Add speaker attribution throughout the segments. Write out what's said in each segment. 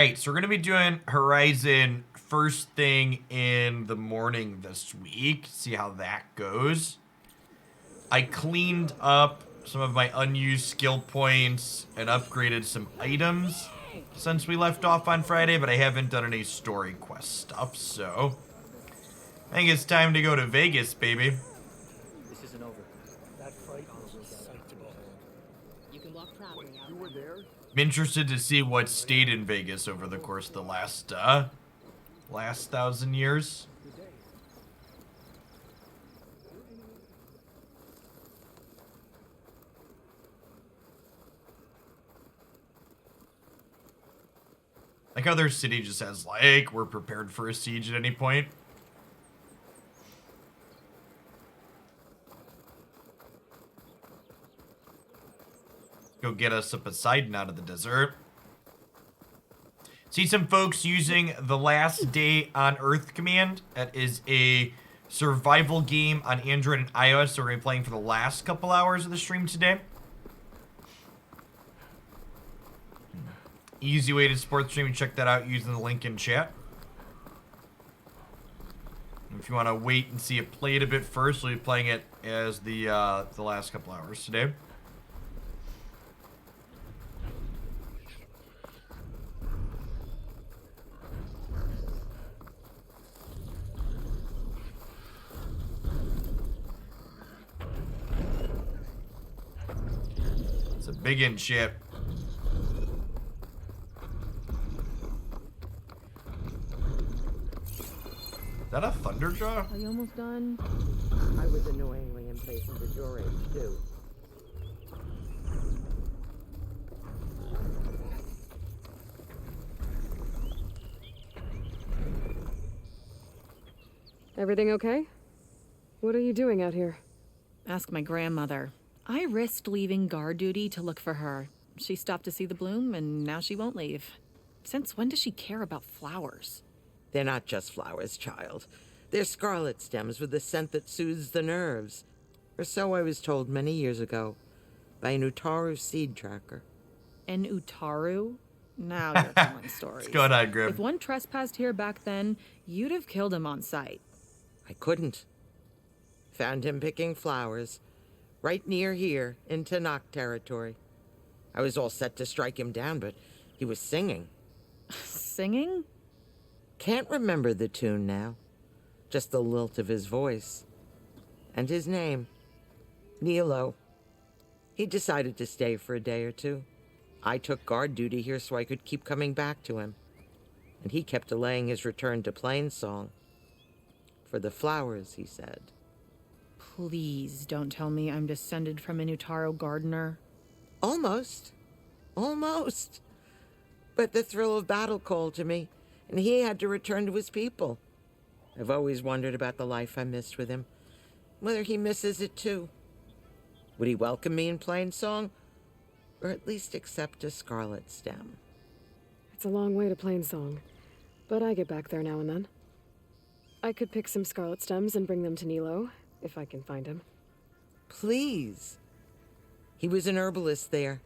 Speaker 1: Alright, so we're going to be doing Horizon first thing in the morning this week. See how that goes. I cleaned up some of my unused skill points and upgraded some items since we left off on Friday, but I haven't done any story quest stuff, so I think it's time to go to Vegas, baby.
Speaker 2: This isn't over. That fight was a sight to behold.
Speaker 3: You can walk proudly out.
Speaker 2: You were there?
Speaker 1: I'm interested to see what stayed in Vegas over the course of the last 1,000 years.
Speaker 2: Good day.
Speaker 1: Like how their city just has, like, we're prepared for a siege at any point. Go get us a Poseidon out of the desert. See some folks using the Last Day on Earth command. That is a survival game on Android and iOS that we're going to be playing for the last couple hours of the stream today. Easy way to support the stream and check that out using the link in chat. If you want to wait and see it played a bit first, we'll be playing it as the last couple hours today. It's a big in ship. Is that a Thunderjaw?
Speaker 3: Are you almost done?
Speaker 4: I was annoyingly impatient at your age, too.
Speaker 5: Everything okay? What are you doing out here?
Speaker 6: Ask my grandmother. I risked leaving guard duty to look for her. She stopped to see the bloom, and now she won't leave. Since when does she care about flowers?
Speaker 4: They're not just flowers, child. They're scarlet stems with a scent that soothes the nerves. Or so I was told many years ago by an Utaru seed tracker.
Speaker 6: An Utaru? Now you're telling stories.
Speaker 1: What's going on, Grim?
Speaker 6: If one trespassed here back then, you'd have killed him on sight.
Speaker 4: I couldn't. Found him picking flowers, right near here in Tanakh territory. I was all set to strike him down, but he was singing.
Speaker 6: Singing?
Speaker 4: Can't remember the tune now. Just the lilt of his voice. And his name. Nilo. He decided to stay for a day or two. I took guard duty here so I could keep coming back to him. And he kept delaying his return to Plainsong. For the flowers, he said.
Speaker 6: Please don't tell me I'm descended from an Utaru gardener.
Speaker 4: Almost. Almost. But the thrill of battle called to me, and he had to return to his people. I've always wondered about the life I missed with him, whether he misses it too. Would he welcome me in Plainsong, or at least accept a scarlet stem?
Speaker 5: It's a long way to Plainsong, but I get back there now and then. I could pick some scarlet stems and bring them to Nilo, if I can find him.
Speaker 4: Please. He was an herbalist there.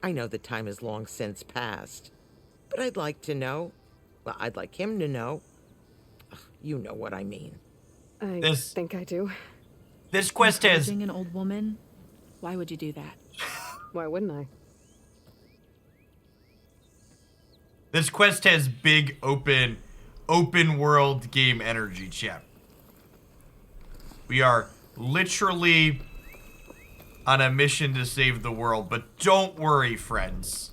Speaker 4: I know the time has long since passed, but I'd like to know. Well, I'd like him to know. Ugh, you know what I mean.
Speaker 5: I think I do.
Speaker 1: This quest has...
Speaker 6: Encouraging an old woman? Why would you do that?
Speaker 5: Why wouldn't I?
Speaker 1: This quest has big open world game energy, chat. We are literally on a mission to save the world, but don't worry, friends.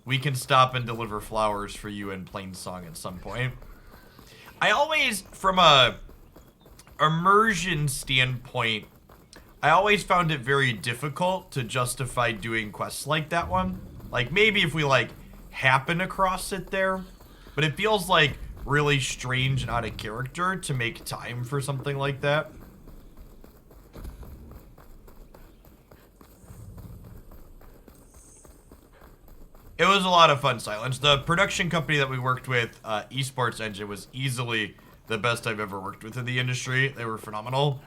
Speaker 1: We can stop and deliver flowers for you in Plainsong at some point. I always, from a immersion standpoint, I always found it very difficult to justify doing quests like that one. Like, maybe if we, like, happen across it there, but it feels, like, really strange and out of character to make time for something like that. It was a lot of fun, Silence. The production company that we worked with, Esports Engine, was easily the best I've ever worked with in the industry. They were phenomenal.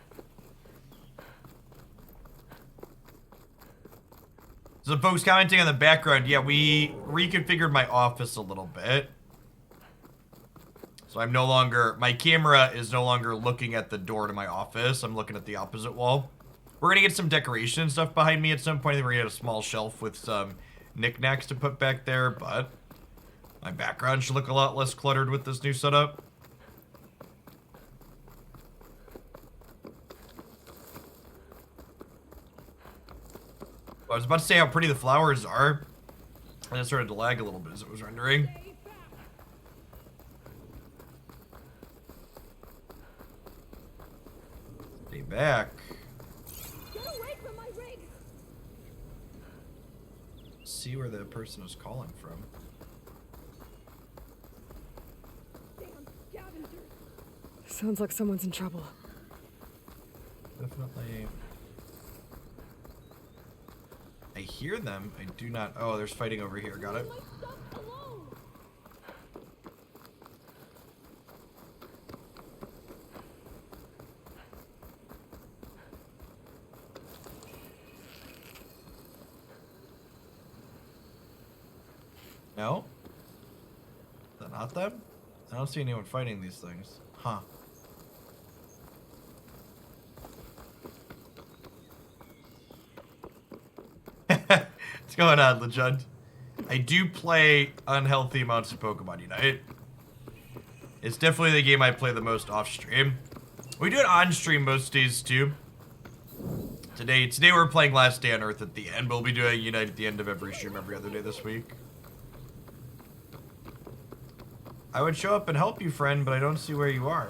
Speaker 1: So folks commenting on the background, yeah, we reconfigured my office a little bit. So I'm no longer, my camera is no longer looking at the door to my office. I'm looking at the opposite wall. We're gonna get some decoration and stuff behind me at some point. We're gonna get a small shelf with some knickknacks to put back there, but my background should look a lot less cluttered with this new setup. I was about to say how pretty the flowers are. And it started to lag a little bit as it was rendering. Stay back.
Speaker 3: Get away from my rig!
Speaker 1: See where the person was calling from.
Speaker 3: Damn scavengers!
Speaker 5: Sounds like someone's in trouble.
Speaker 1: Definitely. I hear them. I do not. Oh, there's fighting over here. Got it.
Speaker 3: My stuff alone!
Speaker 1: No? Is that not them? I don't see anyone fighting these things. Huh. What's going on, Legend? I do play unhealthy amounts of Pokemon Unite. It's definitely the game I play the most off stream. We do it on stream most days too. Today we're playing Last Day on Earth at the end. We'll be doing Unite at the end of every stream every other day this week. I would show up and help you, friend, but I don't see where you are.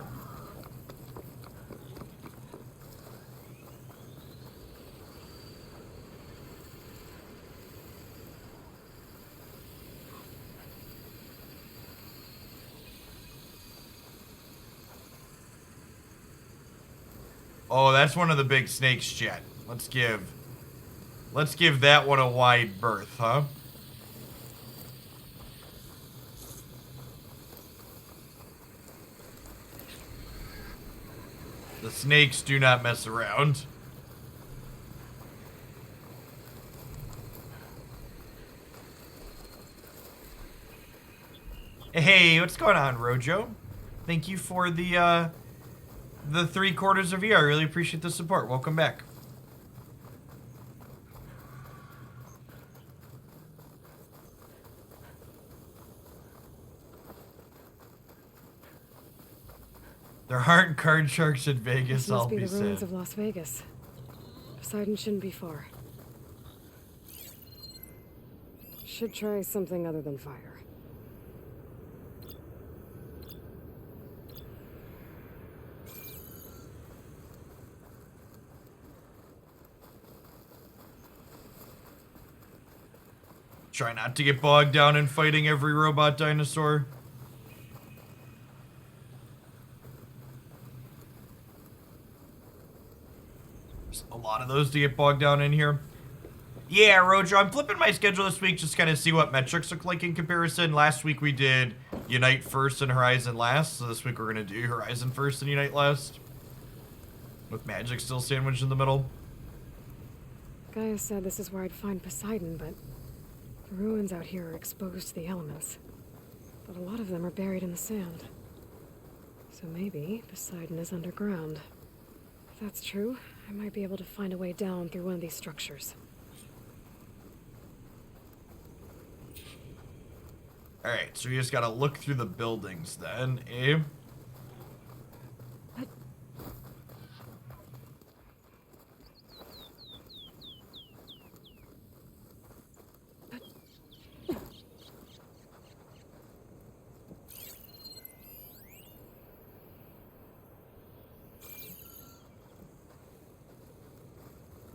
Speaker 1: Oh, that's one of the big snakes, chat. Let's give that one a wide berth, huh? The snakes do not mess around. Hey, what's going on, Rojo? Thank you for the 3 quarters of a year. I really appreciate the support. Welcome back. There aren't card sharks in Vegas,
Speaker 5: This
Speaker 1: I'll
Speaker 5: must be
Speaker 1: be
Speaker 5: the ruins
Speaker 1: sad.
Speaker 5: of Las Vegas. Poseidon shouldn't be far. Should try something other than fire.
Speaker 1: Try not to get bogged down in fighting every robot dinosaur. There's a lot of those to get bogged down in here. Yeah, Rojo, I'm flipping my schedule this week just to kind of see what metrics look like in comparison. Last week we did Unite first and Horizon last, so this week we're going to do Horizon first and Unite last. With Magic still sandwiched in the middle.
Speaker 5: Gaia said this is where I'd find Poseidon, but the ruins out here are exposed to the elements. But a lot of them are buried in the sand. So maybe Poseidon is underground. If that's true, I might be able to find a way down through one of these structures.
Speaker 1: Alright, so you just gotta look through the buildings then, eh?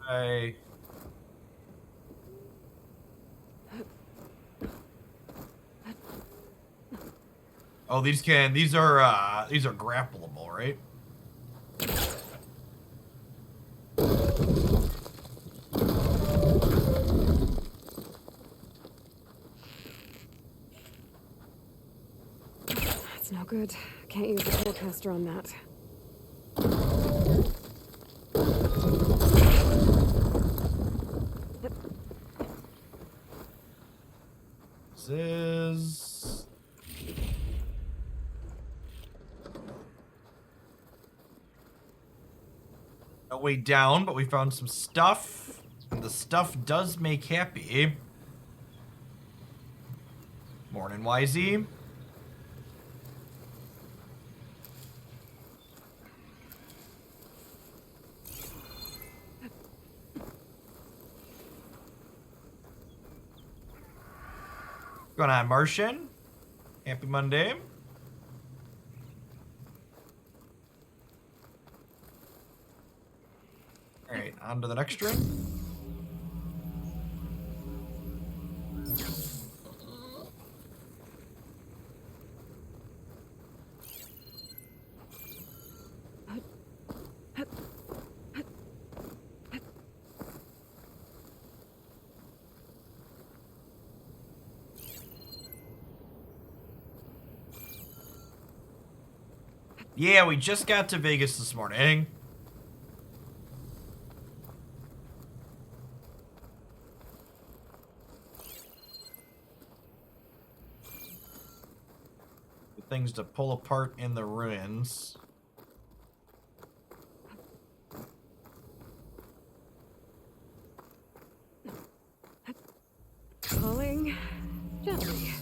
Speaker 1: Hey. Oh, these are grappleable, right?
Speaker 5: That's no good. Can't use the forecaster on that.
Speaker 1: No way down, but we found some stuff. And the stuff does make happy. Morning, YZ. Going on, Martian. Happy Monday. Alright, on to the next drink. Yeah, we just got to Vegas this morning. Things to pull apart in the ruins.
Speaker 5: Falling gently.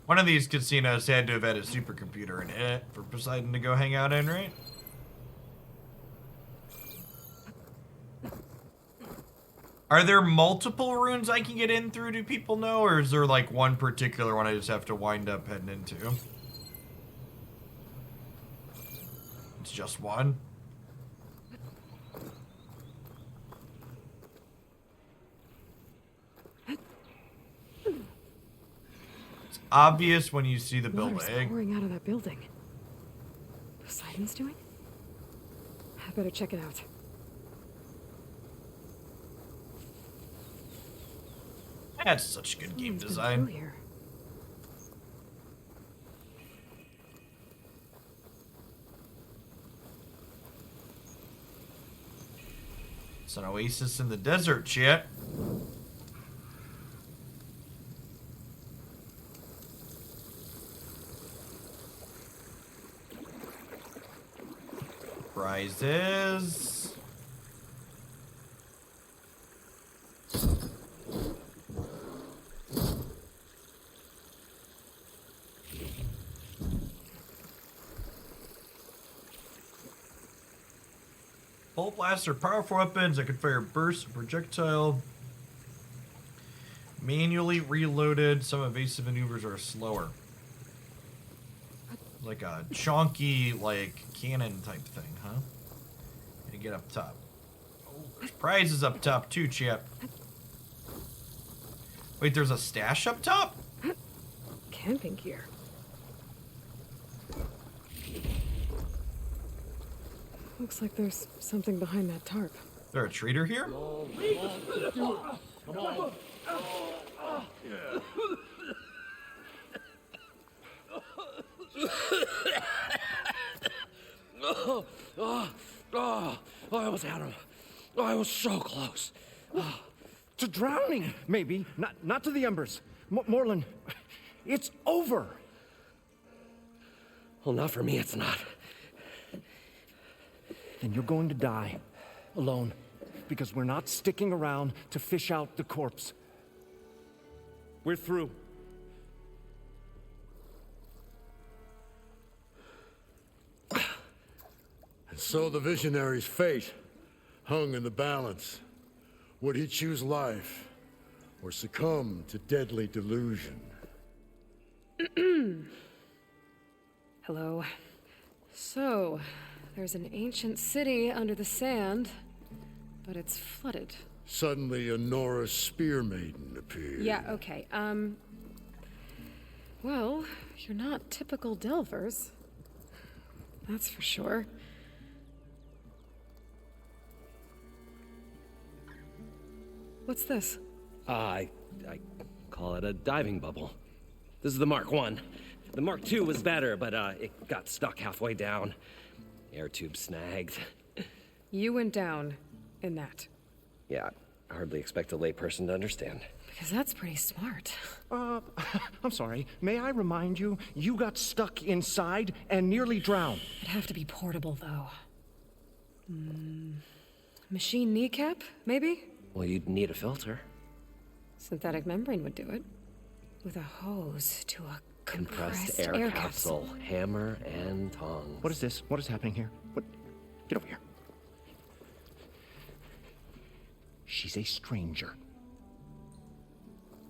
Speaker 1: One of these casinos had to have had a supercomputer in it for Poseidon to go hang out in, right? Are there multiple runes I can get in through, do people know? Or is there like one particular one I just have to wind up heading into? It's just one. It's obvious when you see the
Speaker 5: Water's
Speaker 1: building.
Speaker 5: pouring out of that building. Poseidon's doing? I better check it out.
Speaker 1: That's such good game
Speaker 5: Someone's been
Speaker 1: design.
Speaker 5: through here.
Speaker 1: It's an oasis in the desert, shit. Prizes. Bolt blasts are powerful weapons that can fire bursts and projectile. Manually reloaded. Some evasive maneuvers are slower. Like a chonky, like, cannon type thing, huh? Gotta get up top. Oh, there's prizes up top too, chap. Wait, there's a stash up top?
Speaker 5: Camping gear. Looks like there's something behind that tarp.
Speaker 1: Is there a trader here?
Speaker 7: I almost had him. I was so close. To drowning, maybe. Not to the embers. Morlun, it's over.
Speaker 2: Well, not for me, it's not.
Speaker 7: Then you're going to die. Alone. Because we're not sticking around to fish out the corpse. We're through.
Speaker 8: And so the visionary's fate hung in the balance. Would he choose life or succumb to deadly delusion?
Speaker 5: Hello. So, there's an ancient city under the sand, but it's flooded.
Speaker 8: Suddenly, a Norse spear maiden appeared.
Speaker 5: Yeah, okay. Well, you're not typical Delvers. That's for sure. What's this?
Speaker 9: I call it a diving bubble. This is the Mark 1. The Mark 2 was better, but it got stuck halfway down. Air tube snagged.
Speaker 5: You went down in that.
Speaker 9: Yeah, I hardly expect a layperson to understand.
Speaker 5: Because that's pretty smart.
Speaker 7: I'm sorry. May I remind you, you got stuck inside and nearly drowned.
Speaker 5: It'd have to be portable, though. Machine kneecap, maybe?
Speaker 9: Well, you'd need a filter.
Speaker 5: Synthetic membrane would do it. With a hose to a compressed
Speaker 9: Air capsule. Hammer and tongs.
Speaker 7: What is this? What is happening here? What? Get over here. She's a stranger.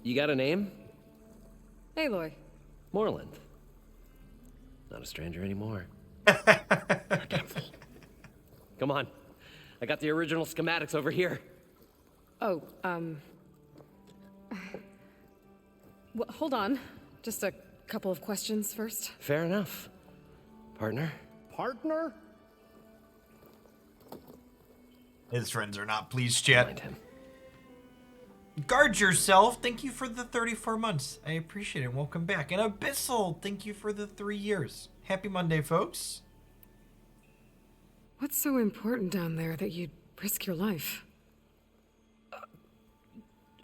Speaker 9: You got a name?
Speaker 5: Aloy.
Speaker 9: Moreland. Not a stranger anymore. Come on. I got the original schematics over here.
Speaker 5: Oh, well, hold on. Just a couple of questions first.
Speaker 9: Fair enough. Partner?
Speaker 7: Partner?
Speaker 1: His friends are not pleased yet.
Speaker 9: Mind him.
Speaker 1: Guard yourself. Thank you for the 34 months. I appreciate it. Welcome back. And Abyssal, thank you for the 3 years. Happy Monday, folks.
Speaker 5: What's so important down there that you'd risk your life?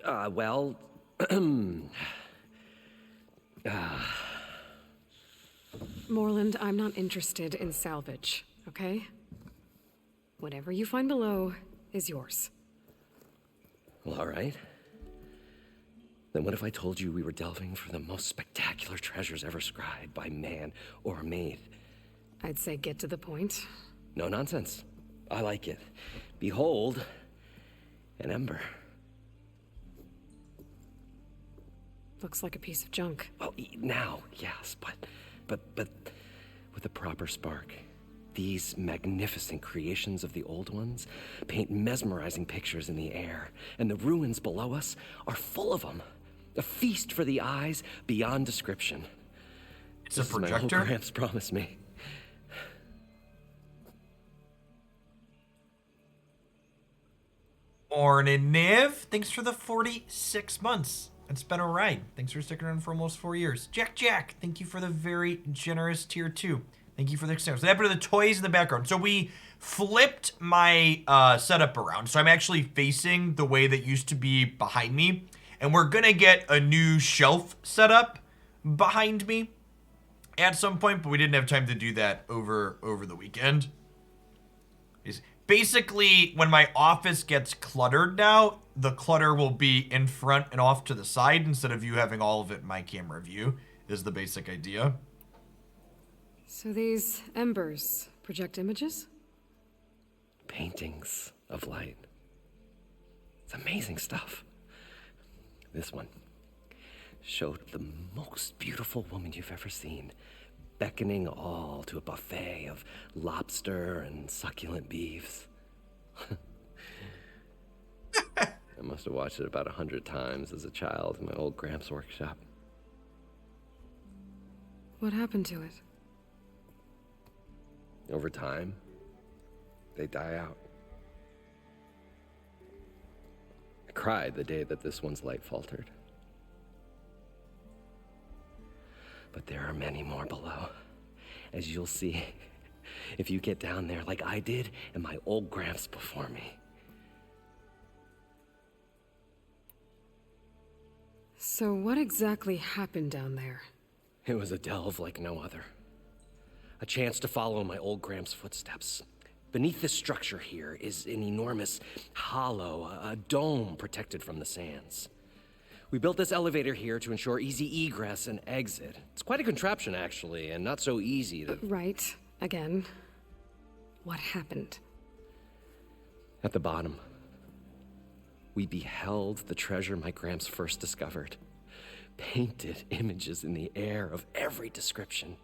Speaker 9: Well...
Speaker 5: Moreland, I'm not interested in salvage, okay? Whatever you find below is yours.
Speaker 9: Well, all right. Then what if I told you we were delving for the most spectacular treasures ever scribed by man or maid?
Speaker 5: I'd say get to the point.
Speaker 9: No nonsense. I like it. Behold, an ember.
Speaker 5: Looks like a piece of junk.
Speaker 9: Well, now, yes, but with a proper spark. These magnificent creations of the old ones paint mesmerizing pictures in the air, and the ruins below us are full of them. A feast for the eyes beyond description.
Speaker 1: It's a
Speaker 9: This is my
Speaker 1: projector.
Speaker 9: old Gramps promised me.
Speaker 1: Morning, Niv. Thanks for the 46 months. It's been a ride. Thanks for sticking around for almost 4 years. Jack, thank you for the very generous tier 2. Thank you for the extenders. So that bit of the toys in the background. So we flipped my setup around. So I'm actually facing the way that used to be behind me. And we're going to get a new shelf set up behind me at some point. But we didn't have time to do that over the weekend. Basically, when my office gets cluttered now, the clutter will be in front and off to the side instead of you having all of it in my camera view, is the basic idea.
Speaker 5: So these embers project images?
Speaker 9: Paintings of light. It's amazing stuff. This one showed the most beautiful woman you've ever seen, beckoning all to a buffet of lobster and succulent beefs. I must have watched it about 100 times as a child in my old Gramps workshop.
Speaker 5: What happened to it?
Speaker 9: Over time, they die out. I cried the day that this one's light faltered. But there are many more below, as you'll see if you get down there like I did and my old Gramps before me.
Speaker 5: So what exactly happened down there?
Speaker 9: It was a delve like no other. A chance to follow my old Gramps' footsteps. Beneath this structure here is an enormous hollow, a dome protected from the sands. We built this elevator here to ensure easy egress and exit. It's quite a contraption, actually, and not so easy to...
Speaker 5: Right. Again. What happened?
Speaker 9: At the bottom, we beheld the treasure my Gramps first discovered. Painted images in the air of every description.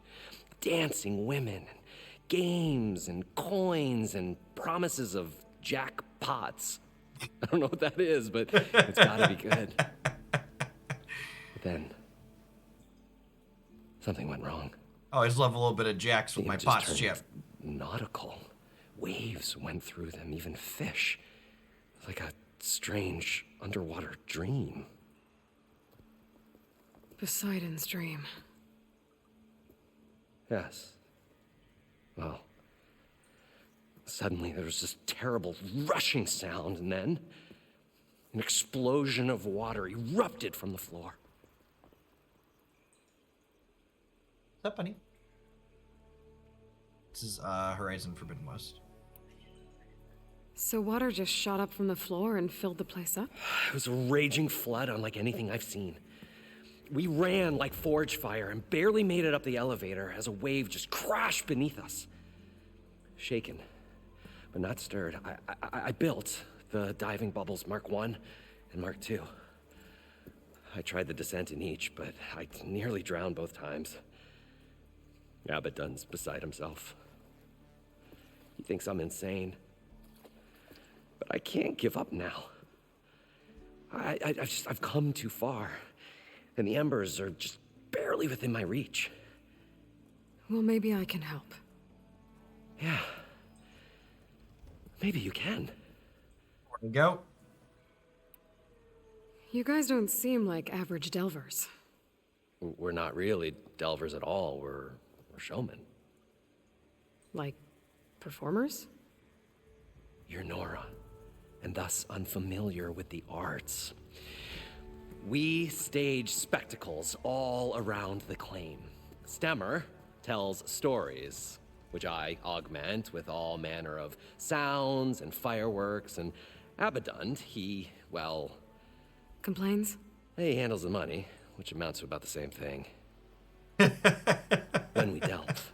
Speaker 9: Dancing women, and games, and coins, and promises of jackpots. I don't know what that is, but it's gotta be good. But then, something went wrong.
Speaker 1: Always love a little bit of Jax with
Speaker 9: The
Speaker 1: my
Speaker 9: images
Speaker 1: pots,
Speaker 9: turned
Speaker 1: chef.
Speaker 9: nautical. Waves went through them, even fish. Like a strange underwater dream.
Speaker 5: Poseidon's dream.
Speaker 9: Yes. Well, suddenly there was this terrible rushing sound, and then an explosion of water erupted from the floor.
Speaker 1: What's up, buddy? This is Horizon Forbidden West.
Speaker 5: So water just shot up from the floor and filled the place up?
Speaker 9: It was a raging flood unlike anything I've seen. We ran like forge fire and barely made it up the elevator as a wave just crashed beneath us. Shaken, but not stirred, I built the diving bubbles Mark I and Mark II. I tried the descent in each, but I nearly drowned both times. Abaddon's beside himself. He thinks I'm insane. But I can't give up now. I've come too far. And the embers are just barely within my reach.
Speaker 5: Well, maybe I can help.
Speaker 9: Yeah. Maybe you can.
Speaker 1: There we go.
Speaker 5: You guys don't seem like average delvers.
Speaker 9: We're not really delvers at all. We're showmen.
Speaker 5: Like, performers?
Speaker 9: You're Nora, and thus unfamiliar with the arts. We stage spectacles all around the claim. Stemmer tells stories, which I augment with all manner of sounds and fireworks, and Abaddon, he, well...
Speaker 5: Complains?
Speaker 9: He handles the money, which amounts to about the same thing. When we delve,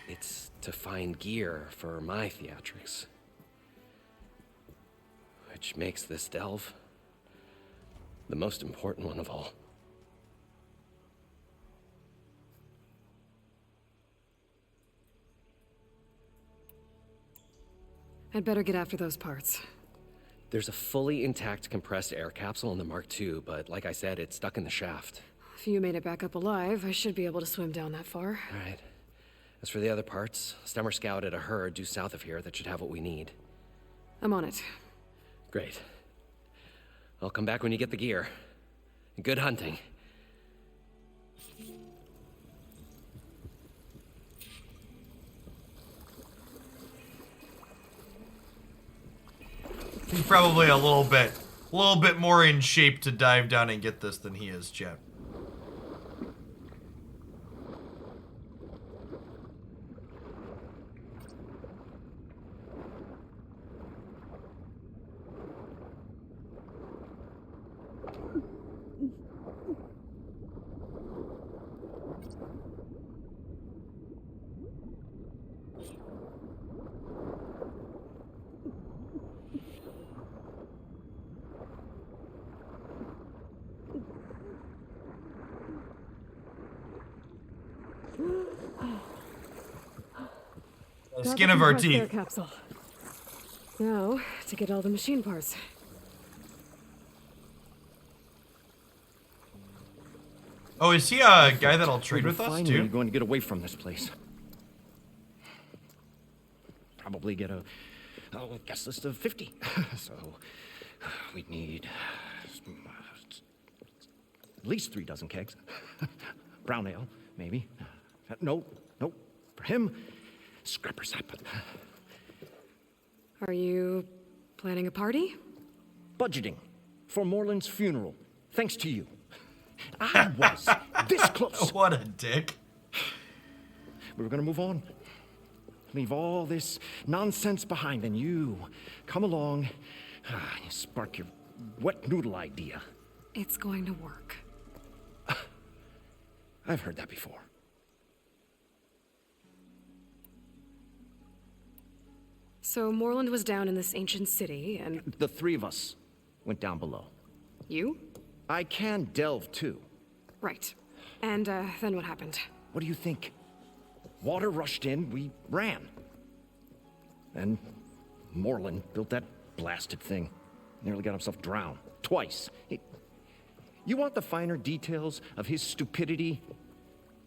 Speaker 9: it's to find gear for my theatrics. Which makes this delve the most important one of all.
Speaker 5: I'd better get after those parts.
Speaker 9: There's a fully intact compressed air capsule in the Mark II, but like I said, it's stuck in the shaft.
Speaker 5: If you made it back up alive, I should be able to swim down that far.
Speaker 9: All right. As for the other parts, Stemmer scouted a herd due south of here that should have what we need.
Speaker 5: I'm on it.
Speaker 9: Great. I'll come back when you get the gear. Good hunting.
Speaker 1: He's probably a little bit more in shape to dive down and get this than he is, Chet. The skin of our teeth.
Speaker 5: Air capsule. Now, to get all the machine parts.
Speaker 1: Oh, is he a guy that'll trade with us
Speaker 7: Finally,
Speaker 1: too?
Speaker 7: you're going to get away from this place. Probably get a guest list of 50. So we'd need at least 3 dozen kegs. Brown ale, maybe. No. For him, scrapper sap.
Speaker 5: Are you planning a party?
Speaker 7: Budgeting for Morland's funeral. Thanks to you. I was this close.
Speaker 1: What a dick.
Speaker 7: We were gonna move on. Leave all this nonsense behind, and you come along, you spark your wet noodle idea.
Speaker 5: It's going to work.
Speaker 7: I've heard that before.
Speaker 5: So Morland was down in this ancient city, and
Speaker 7: The 3 of us went down below.
Speaker 5: you?
Speaker 7: I can delve too.
Speaker 5: Right. And then what happened?
Speaker 7: What do you think? Water rushed in, we ran. And Morland built that blasted thing. Nearly got himself drowned. Twice. You want the finer details of his stupidity?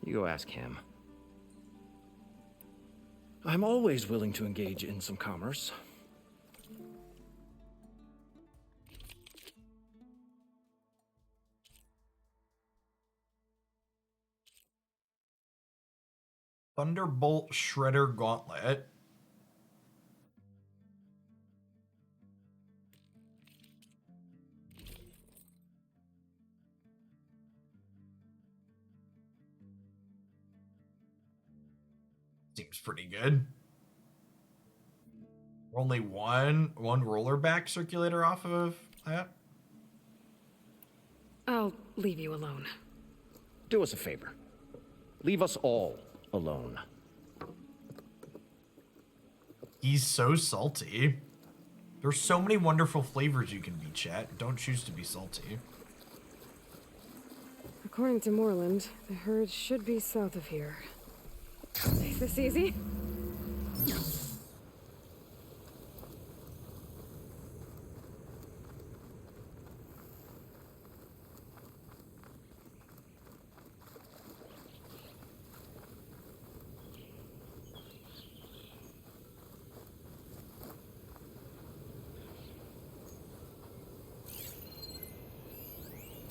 Speaker 7: You go ask him. I'm always willing to engage in some commerce.
Speaker 1: Thunderbolt Shredder Gauntlet. Seems pretty good. Only one roller back circulator off of that.
Speaker 5: I'll leave you alone.
Speaker 7: Do us a favor. Leave us all alone.
Speaker 1: He's so salty. There's so many wonderful flavors you can be, chat. Don't choose to be salty.
Speaker 5: According to Moreland, the herd should be south of here. Take this easy.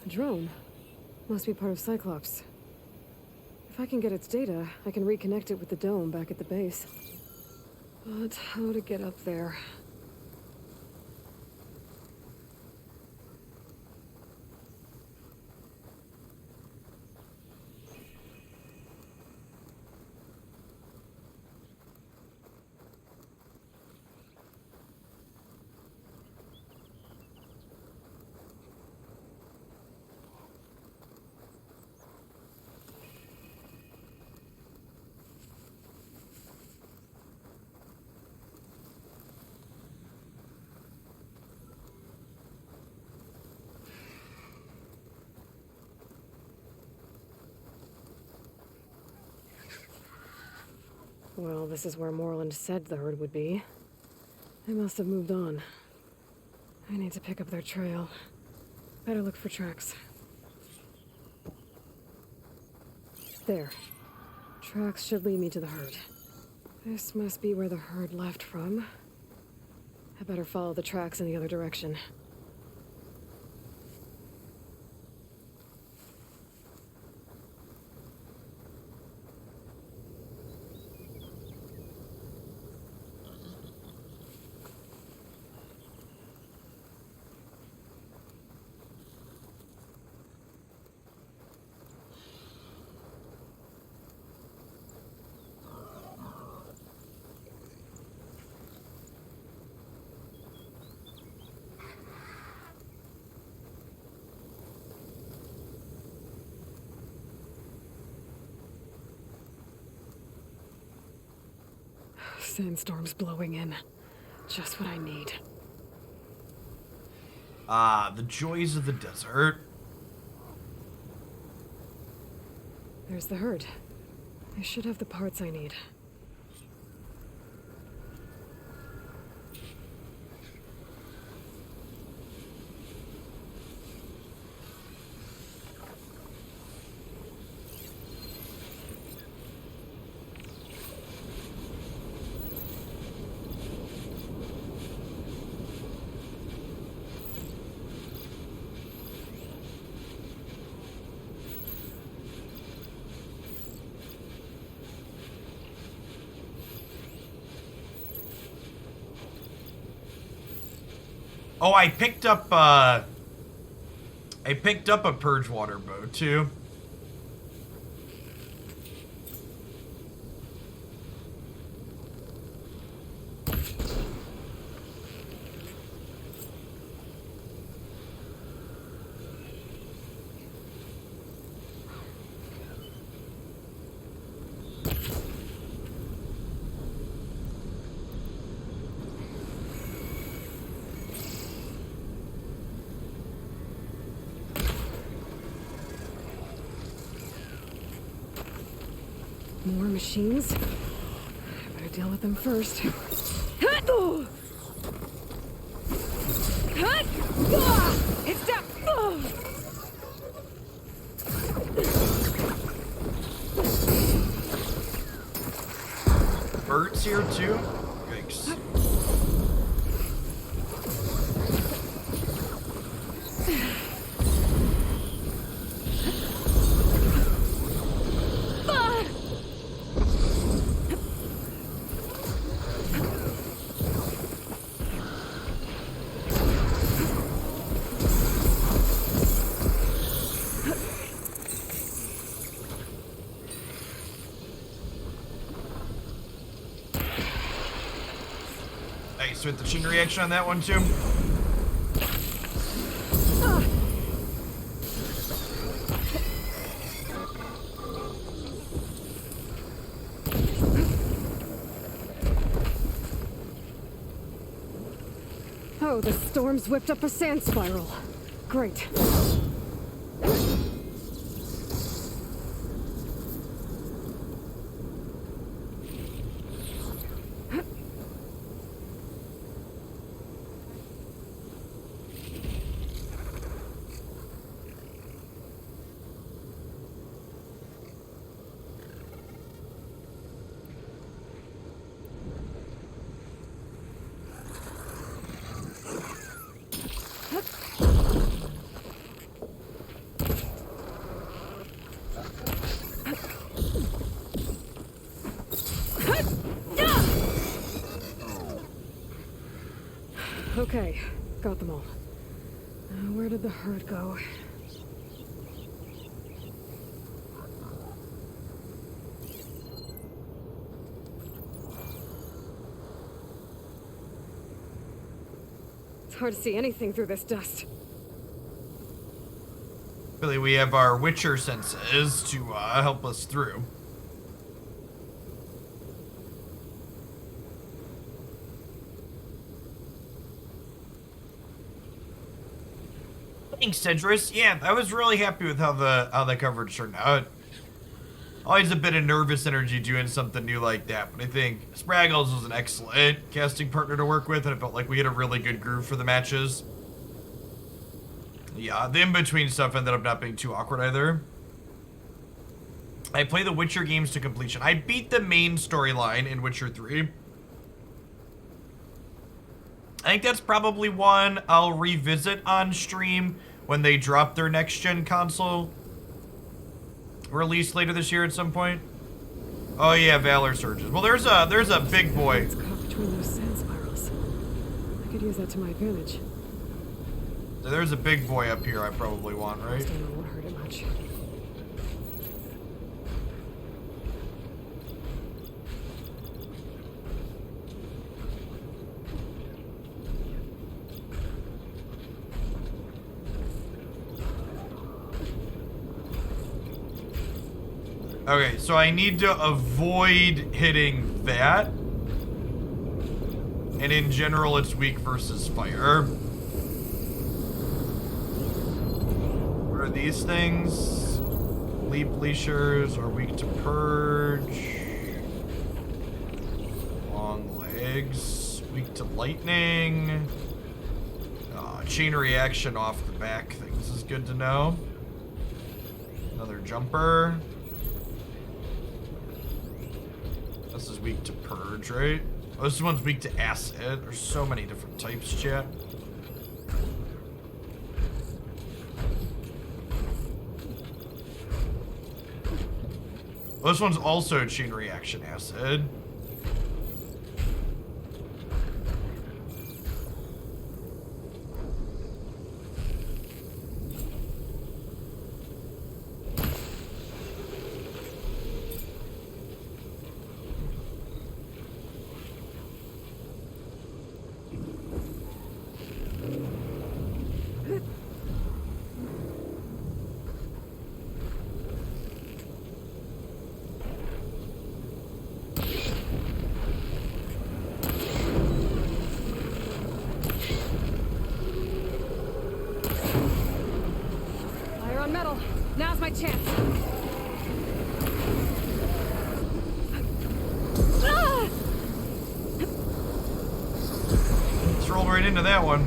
Speaker 5: A drone. Must be part of Cyclops. If I can get its data, I can reconnect it with the dome back at the base. But how to get up there? Well, this is where Moreland said the herd would be. They must have moved on. I need to pick up their trail. Better look for tracks. There. Tracks should lead me to the herd. This must be where the herd left from. I better follow the tracks in the other direction. Sandstorm's blowing in. Just what I need.
Speaker 1: Ah, the joys of the desert.
Speaker 5: There's the herd. I should have the parts I need.
Speaker 1: Oh, I picked up a purge water bow too.
Speaker 5: More machines? I better deal with them first. It's down!
Speaker 1: birds here too? Yikes. Nice with the chain reaction on that one too.
Speaker 5: Oh, the storm's whipped up a sand spiral. Great. Okay, got them all. Where did the herd go? It's hard to see anything through this dust.
Speaker 1: Really, we have our Witcher senses to help us through. Thanks, Cedrus. Yeah, I was really happy with how the coverage turned out. Always a bit of nervous energy doing something new like that, but I think Spraggles was an excellent casting partner to work with, and it felt like we had a really good groove for the matches. Yeah, the in-between stuff ended up not being too awkward either. I play the Witcher games to completion. I beat the main storyline in Witcher 3. I think that's probably one I'll revisit on stream when they drop their next-gen console release later this year at some point. Oh yeah, Valor Surges. Well, there's a big boy.
Speaker 5: It's caught between those sand spirals. I could use that to my advantage.
Speaker 1: So there's a big boy up here I probably want, right?
Speaker 5: Still won't hurt it much.
Speaker 1: Okay, so I need to avoid hitting that. And in general, it's weak versus fire. What are these things? Leap leashers are weak to purge. Long legs, weak to lightning. Chain reaction off the back things is good to know. Another jumper. This is weak to purge, right? Oh, this one's weak to acid. There's so many different types, chat. This one's also chain reaction acid.
Speaker 5: Now's my chance.
Speaker 1: Let's roll right into that one.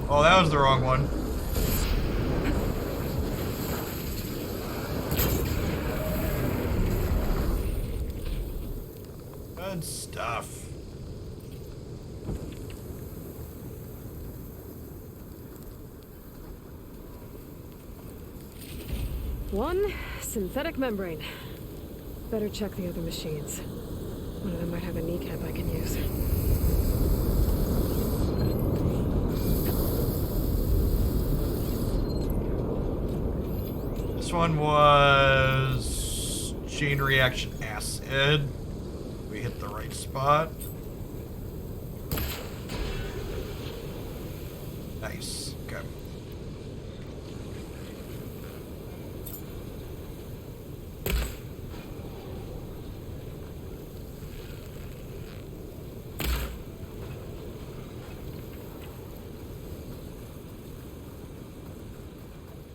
Speaker 1: Oh, that was the wrong one. Good stuff.
Speaker 5: One synthetic membrane. Better check the other machines. One of them might have a kneecap I can use.
Speaker 1: This one was chain reaction acid. We hit the right spot. Nice. Okay.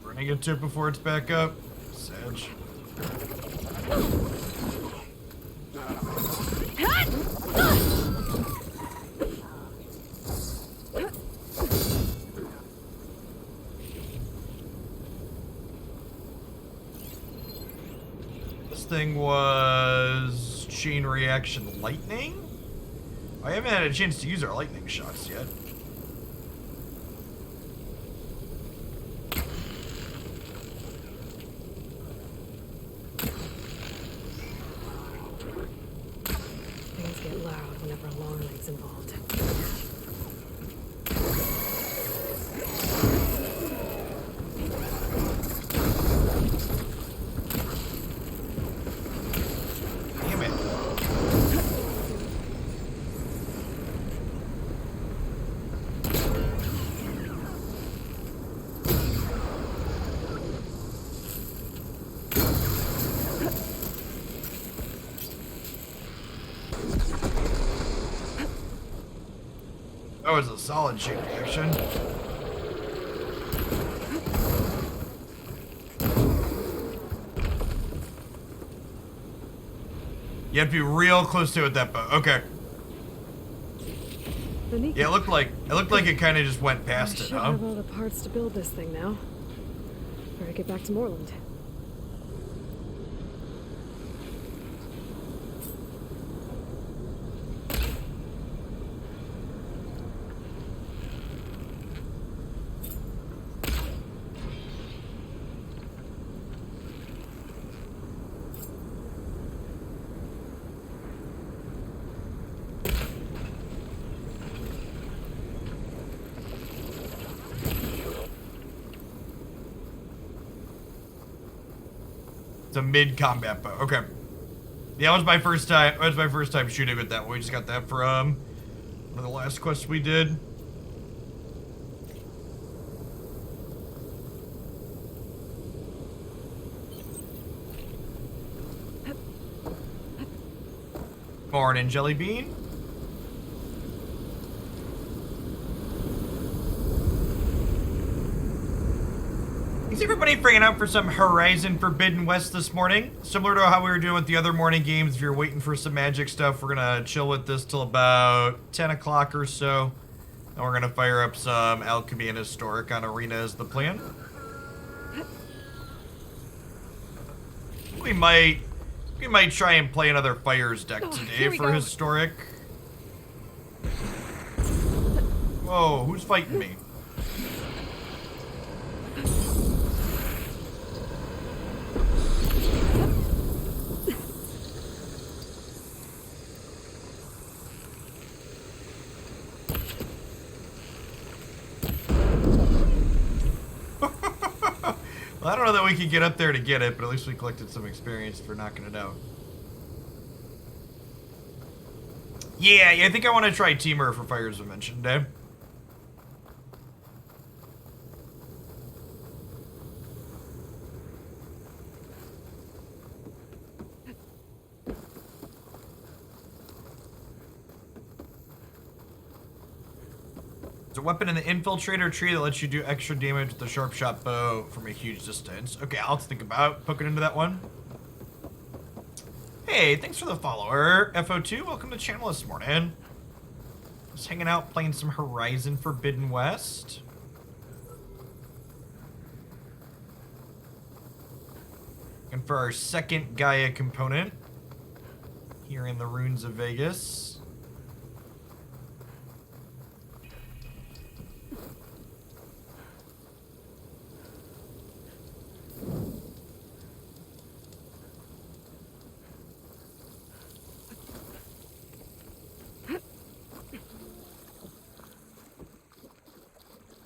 Speaker 1: We're gonna get to it before it's back up. Sedge. This thing was chain reaction lightning? I haven't had a chance to use our lightning shots yet.
Speaker 5: Things get loud whenever a long leg's involved.
Speaker 1: Damn it. That was a solid chain reaction. You have to be real close to it with that bow. Okay.
Speaker 5: The kneecap.
Speaker 1: Yeah, it looked like it kind of just went
Speaker 5: I
Speaker 1: past it,
Speaker 5: should
Speaker 1: huh?
Speaker 5: have all the parts to build this thing now. Better get back to Moreland.
Speaker 1: It's a mid-combat bow. Okay. Yeah, it was my first time. It was my first time shooting with that one. We just got that from one of the last quests we did. Morning, Jelly Bean. Is everybody freaking out for some Horizon Forbidden West this morning? Similar to how we were doing with the other morning games, if you're waiting for some magic stuff, we're gonna chill with this till about 10 o'clock or so. And we're gonna fire up some Alchemy and Historic on Arena as the plan. We might try and play another Fires deck
Speaker 5: here
Speaker 1: today
Speaker 5: we
Speaker 1: for
Speaker 5: go.
Speaker 1: Historic. Whoa, who's fighting me? Well, I don't know that we could get up there to get it, but at least we collected some experience for knocking it out. Yeah, I think I want to try Teamer for Fires of Mention, Dave. a weapon in the infiltrator tree that lets you do extra damage with the sharp shot bow from a huge distance. Okay, I'll think about poking into that one. Hey, thanks for the follower, FO2. Welcome to the channel this morning. Just hanging out, playing some Horizon Forbidden West. And for our second Gaia component, here in the Ruins of Vegas.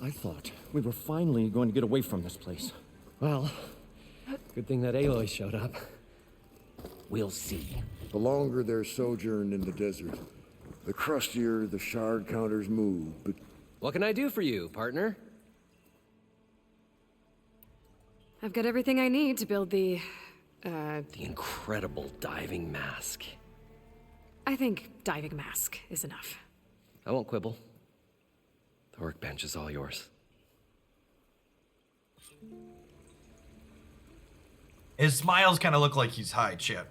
Speaker 7: I thought we were finally going to get away from this place.
Speaker 9: Well, good thing that Aloy showed up. We'll see.
Speaker 8: The longer their sojourn in the desert, the crustier the shard counters move, but
Speaker 9: What can I do for you, partner?
Speaker 5: I've got everything I need to build the
Speaker 9: incredible diving mask.
Speaker 5: I think diving mask is enough.
Speaker 9: I won't quibble. The workbench is all yours.
Speaker 1: His smiles kind of look like he's high, Chip.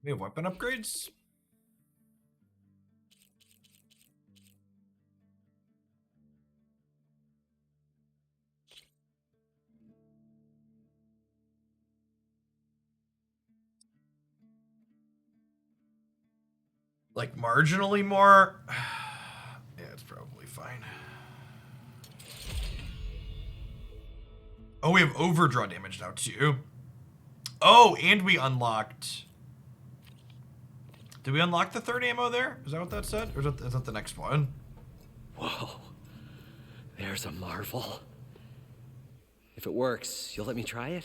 Speaker 1: We have weapon upgrades? Like marginally more? Yeah, it's probably fine. Oh, we have overdraw damage now too. Oh, and we unlocked... Did we unlock the third ammo there? Is that what that said? Or is that the next one?
Speaker 9: Whoa. There's a marvel. If it works, you'll let me try it?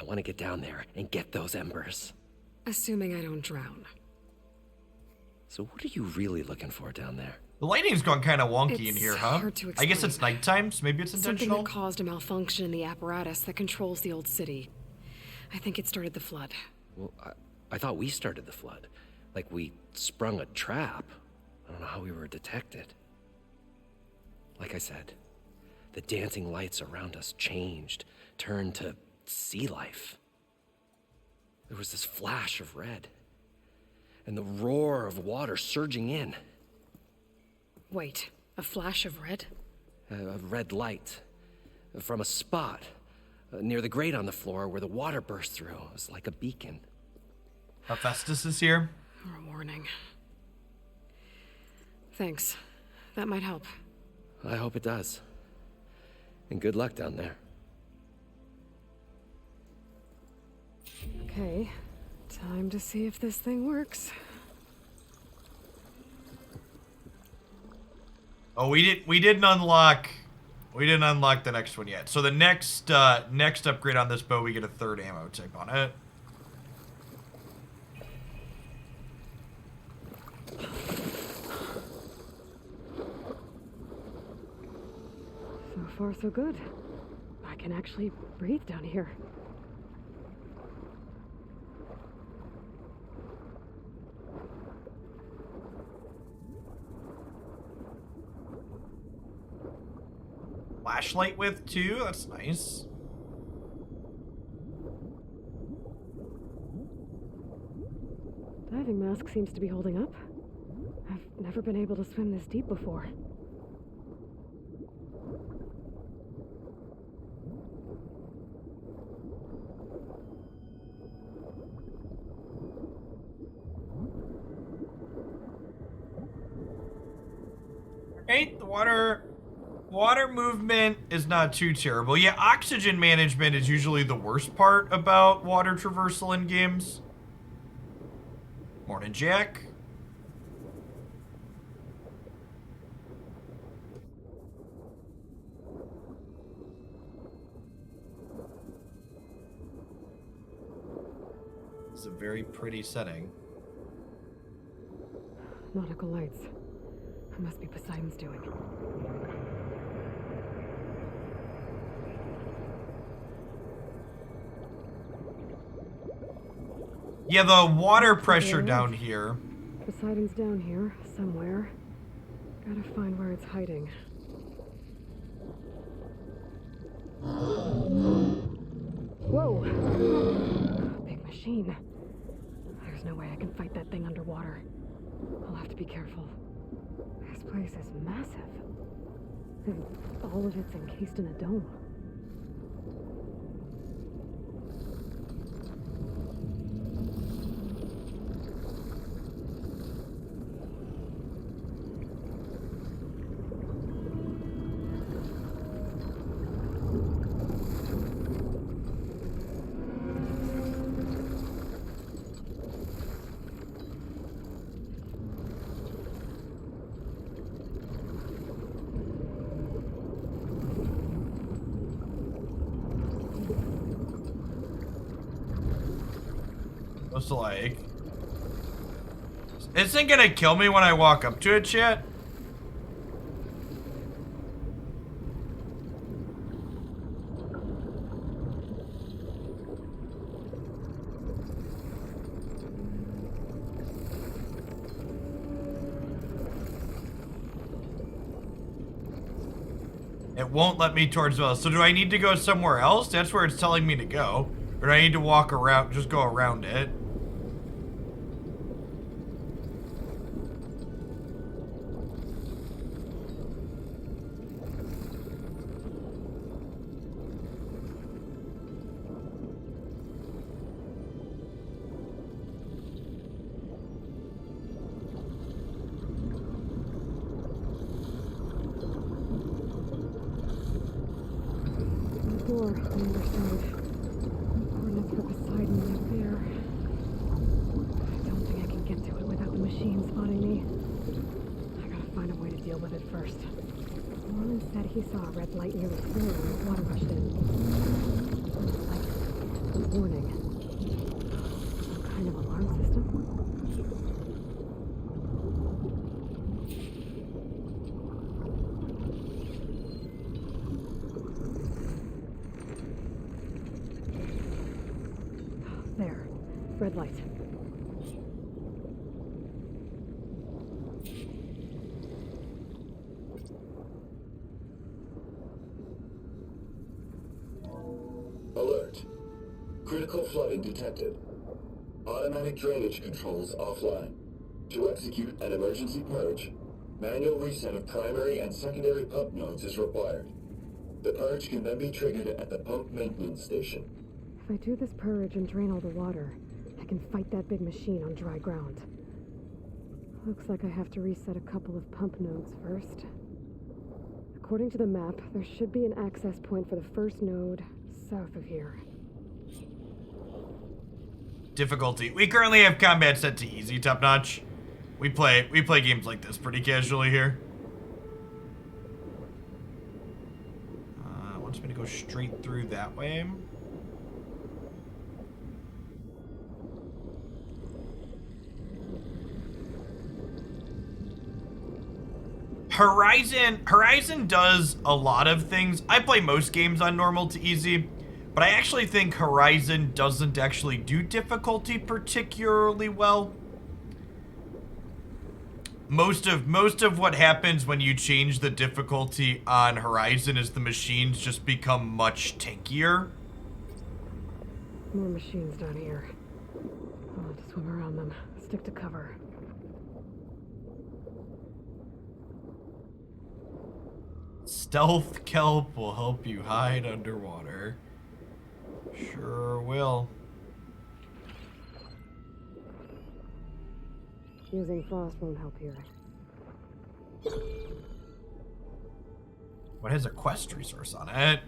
Speaker 9: I want to get down there and get those embers.
Speaker 5: Assuming I don't drown.
Speaker 9: So what are you really looking for down there?
Speaker 1: The lighting's gone kind of wonky in
Speaker 5: It's
Speaker 1: here, huh?
Speaker 5: hard to
Speaker 1: I guess
Speaker 5: explain.
Speaker 1: it's nighttime, so maybe it's intentional.
Speaker 5: Something that caused a malfunction in the apparatus that controls the old city. I think it started the flood.
Speaker 9: Well, I thought we started the flood. Like we sprung a trap. I don't know how we were detected. Like I said, the dancing lights around us changed, turned to sea life. There was this flash of red, and the roar of water surging in.
Speaker 5: Wait, a flash of red?
Speaker 9: A red light from a spot near the grate on the floor where the water burst through. It was like a beacon.
Speaker 1: Hephaestus is here.
Speaker 5: Or a warning. Thanks. That might help.
Speaker 9: I hope it does. And good luck down there.
Speaker 5: Okay, time to see if this thing works.
Speaker 1: Oh, we didn't unlock the next one yet. So the next upgrade on this bow, we get a third ammo tip on it.
Speaker 5: So far, so good. I can actually breathe down here.
Speaker 1: Flashlight with too. That's nice.
Speaker 5: Diving mask seems to be holding up. I've never been able to swim this deep before.
Speaker 1: Right, the water movement is not too terrible. Yeah, oxygen management is usually the worst part about water traversal in games. Morning, Jack. It's a very pretty setting.
Speaker 5: Nautical lights. It must be Poseidon's doing.
Speaker 1: Yeah, the water pressure down here.
Speaker 5: Poseidon's down here, somewhere. Gotta find where it's hiding. Whoa! Big machine. There's no way I can fight that thing underwater. I'll have to be careful. This place is massive. And all of it's encased in a dome.
Speaker 1: Looks like. Isn't it gonna kill me when I walk up to it, chat? It won't let me towards the well. So do I need to go somewhere else? That's where it's telling me to go. Or do I need to walk around, just go around it?
Speaker 5: Door on the other side. Coordinates for Poseidon right there. I don't think I can get to it without the machine spotting me. I gotta find a way to deal with it first. Norman said he saw a red light near the floor when the water rushed in. Like a warning. Some kind of alarm system? There. Red light.
Speaker 10: Alert. Critical flooding detected. Automatic drainage controls offline. To execute an emergency purge, manual reset of primary and secondary pump nodes is required. The purge can then be triggered at the pump maintenance station.
Speaker 5: If I do this purge and drain all the water, I can fight that big machine on dry ground. Looks like I have to reset a couple of pump nodes first. According to the map, there should be an access point for the first node south of here.
Speaker 1: Difficulty. We currently have combat set to easy, top notch. We play games like this pretty casually here. Wants me to go straight through that way. Horizon does a lot of things. I play most games on normal to easy, but I actually think Horizon doesn't actually do difficulty particularly well. Most of what happens when you change the difficulty on Horizon is the machines just become much tankier.
Speaker 5: More machines down here. I'll have to swim around them. Stick to cover.
Speaker 1: Stealth kelp will help you hide underwater. Sure will.
Speaker 5: Using frost won't help here.
Speaker 1: What has a quest resource on it?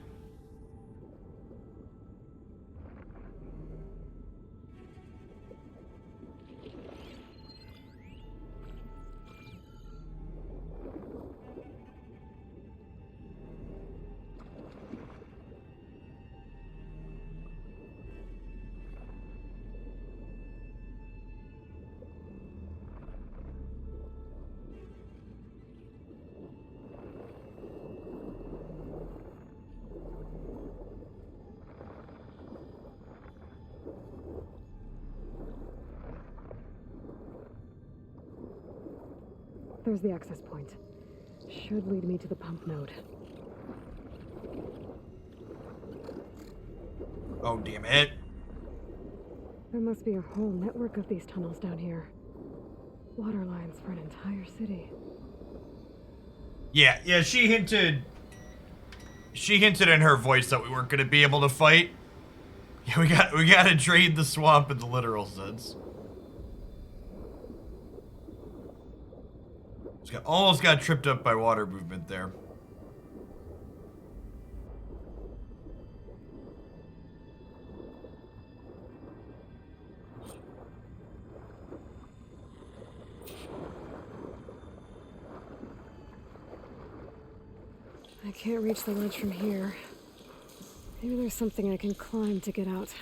Speaker 5: There's the access point. Should lead me to the pump node.
Speaker 1: Oh, damn it.
Speaker 5: There must be a whole network of these tunnels down here. Water lines for an entire city.
Speaker 1: Yeah, she hinted in her voice that we weren't gonna be able to fight. Yeah, we gotta drain the swamp in the literal sense. Almost got tripped up by water movement there.
Speaker 5: I can't reach the ledge from here. Maybe there's something I can climb to get out.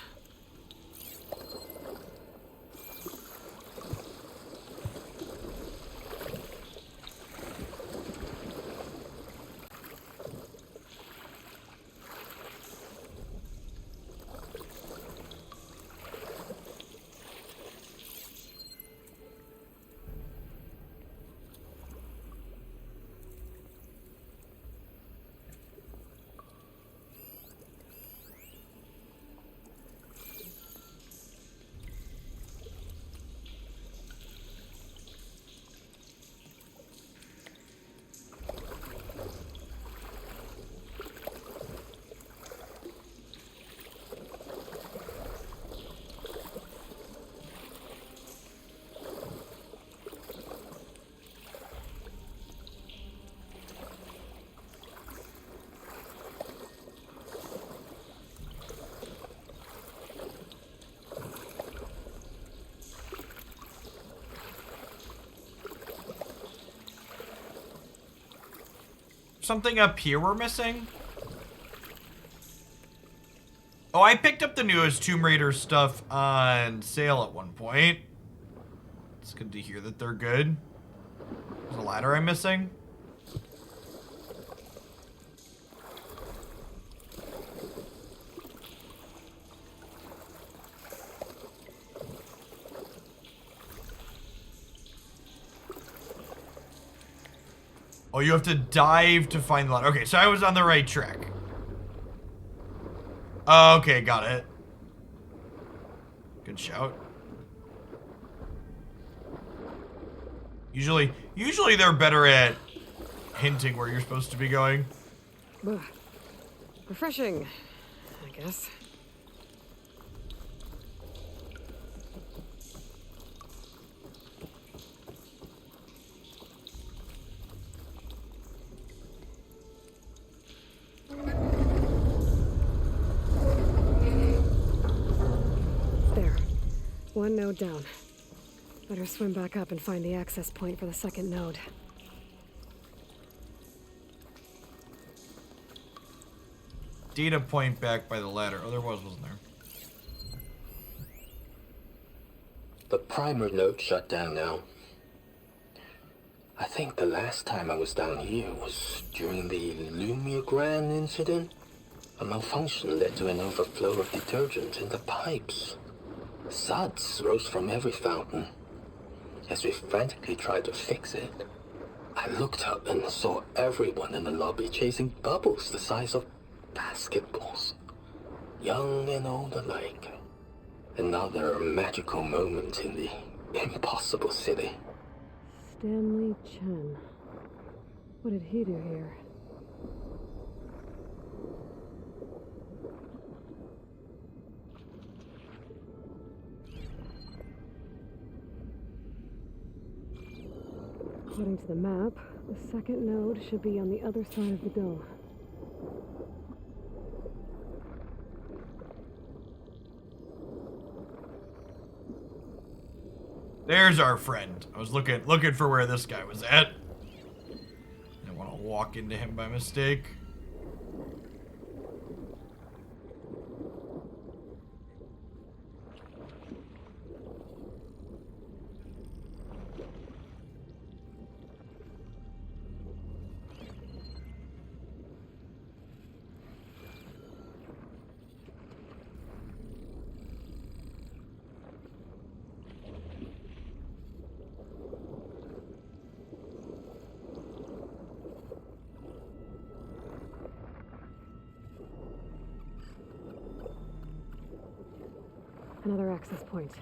Speaker 1: Something up here we're missing? Oh, I picked up the newest Tomb Raider stuff on sale at one point. It's good to hear that they're good. There's a ladder I'm missing. Oh, you have to dive to find the ladder. Okay, so I was on the right track. Okay, got it. Good shout. Usually they're better at hinting where you're supposed to be going.
Speaker 5: Ugh. Refreshing, I guess. One node down. Better swim back up and find the access point for the second node.
Speaker 1: Data point back by the ladder. Oh, there wasn't there?
Speaker 10: The primer node shut down now. I think the last time I was down here was during the Lumiagram incident. A malfunction led to an overflow of detergent in the pipes. Suds rose from every fountain. As we frantically tried to fix it, I looked up and saw everyone in the lobby chasing bubbles the size of basketballs. Young and old alike. Another magical moment in the impossible city.
Speaker 5: Stanley Chen. What did he do here? According to the map, the second node should be on the other side of the dome.
Speaker 1: There's our friend. I was looking for where this guy was at. I didn't want to walk into him by mistake.
Speaker 5: Another access point.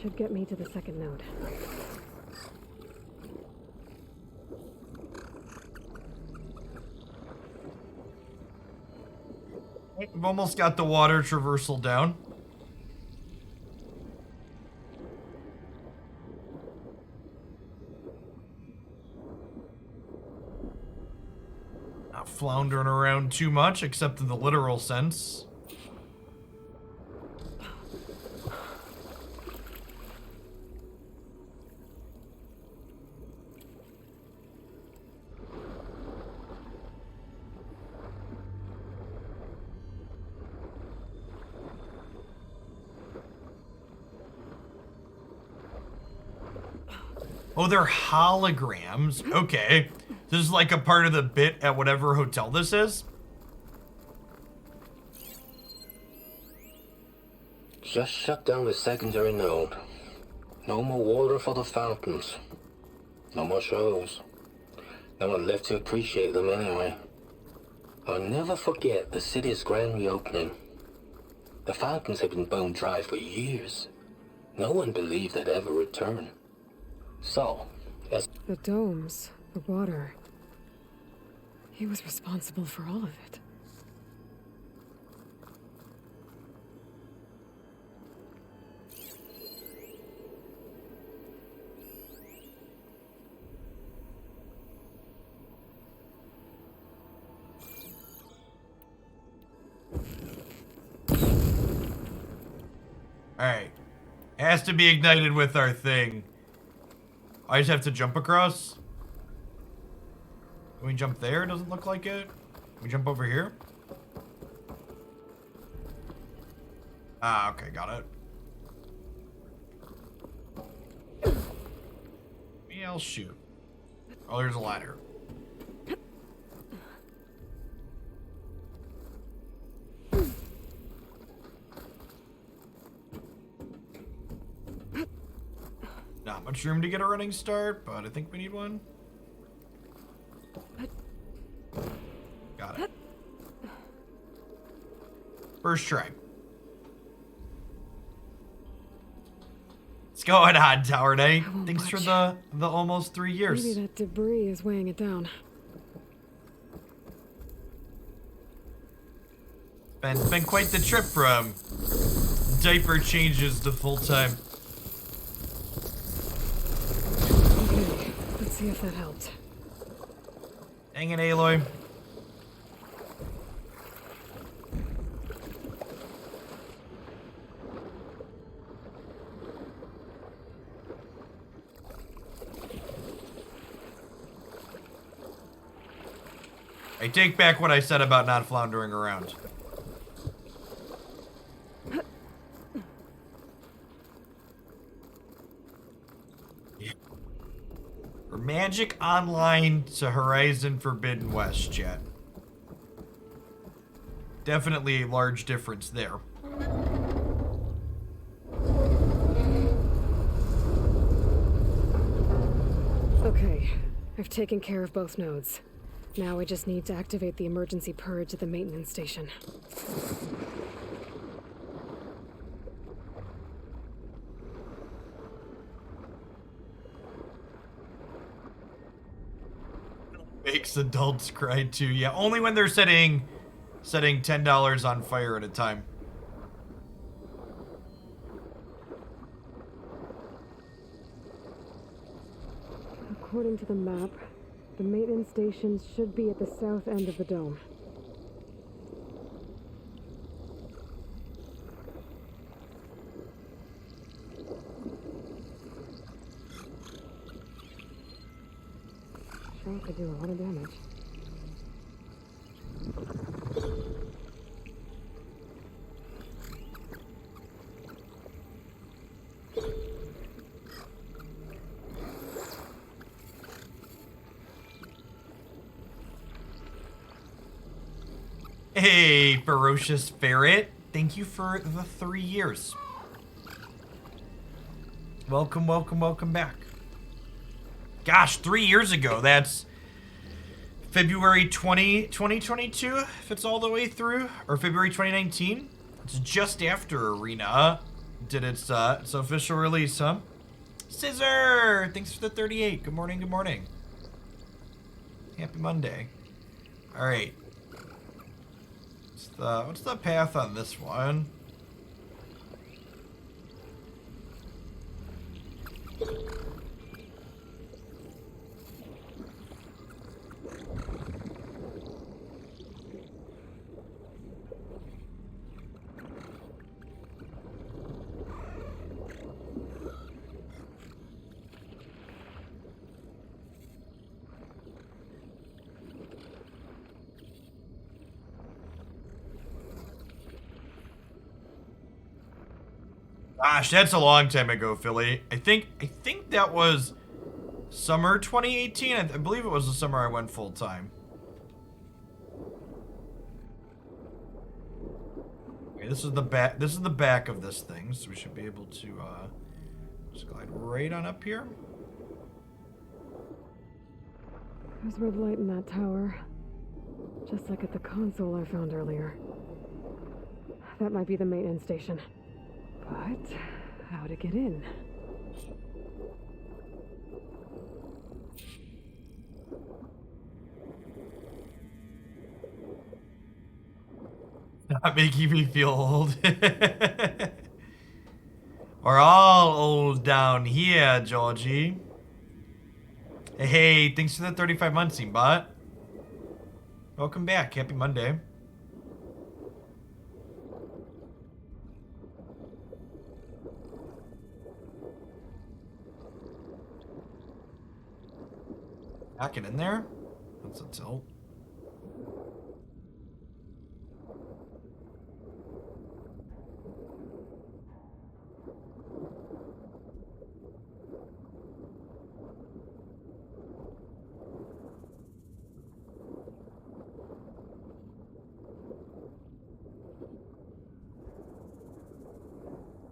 Speaker 5: Should get me to the second node.
Speaker 1: We've almost got the water traversal down. Not floundering around too much, except in the literal sense. Oh, they're holograms. Okay. This is like a part of the bit at whatever hotel this is.
Speaker 10: Just shut down the secondary node. No more water for the fountains. No more shows. No one left to appreciate them anyway. I'll never forget the city's grand reopening. The fountains had been bone dry for years. No one believed they'd ever return. So, as
Speaker 5: The domes, the water. He was responsible for all of it.
Speaker 1: Alright. Has to be ignited with our thing. I just have to jump across. Can we jump there? Doesn't look like it. Can we jump over here? Ah, okay, got it. Maybe I'll shoot. Oh, there's a ladder. Not much room to get a running start, but I think we need one. Got it. First try. What's going on, Tower Knight? Thanks for the almost 3 years.
Speaker 5: Maybe that debris is weighing it down.
Speaker 1: Been quite the trip from diaper changes to full time.
Speaker 5: Okay, let's see if that helped.
Speaker 1: Dang it, Aloy. I take back what I said about not floundering around. Yeah. For Magic Online to Horizon Forbidden West, chat. Definitely a large difference there.
Speaker 5: Okay, I've taken care of both nodes. Now I just need to activate the emergency purge at the maintenance station.
Speaker 1: Makes adults cry too. Yeah, only when they're setting $10 on fire at a time.
Speaker 5: According to the map, the maintenance stations should be at the south end of the dome. Sure could do a lot of damage.
Speaker 1: Hey, Ferocious Ferret. Thank you for the 3 years. Welcome, welcome, welcome back. Gosh, 3 years ago. That's February 2022, if it's all the way through. Or February 2019. It's just after Arena. did its official release, huh? Scissor! Thanks for the 38. Good morning, good morning. Happy Monday. Alright. What's the path on this one? Gosh, that's a long time ago, Philly. I think that was summer 2018. I believe it was the summer I went full time. Okay, this is the back. This is the back of this thing, so we should be able to just glide right on up here.
Speaker 5: There's red light in that tower, just like at the console I found earlier. That might be the maintenance station. But how to get in?
Speaker 1: Not making me feel old. We're all old down here, Georgie. Hey, thanks for the 35 months, Seambot. Welcome back. Happy Monday. Back it in there. That's a tilt.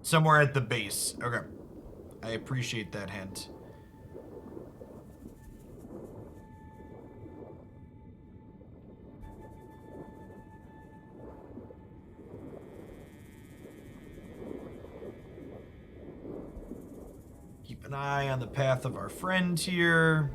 Speaker 1: Somewhere at the base. Okay. I appreciate that hint. Keep an eye on the path of our friend here.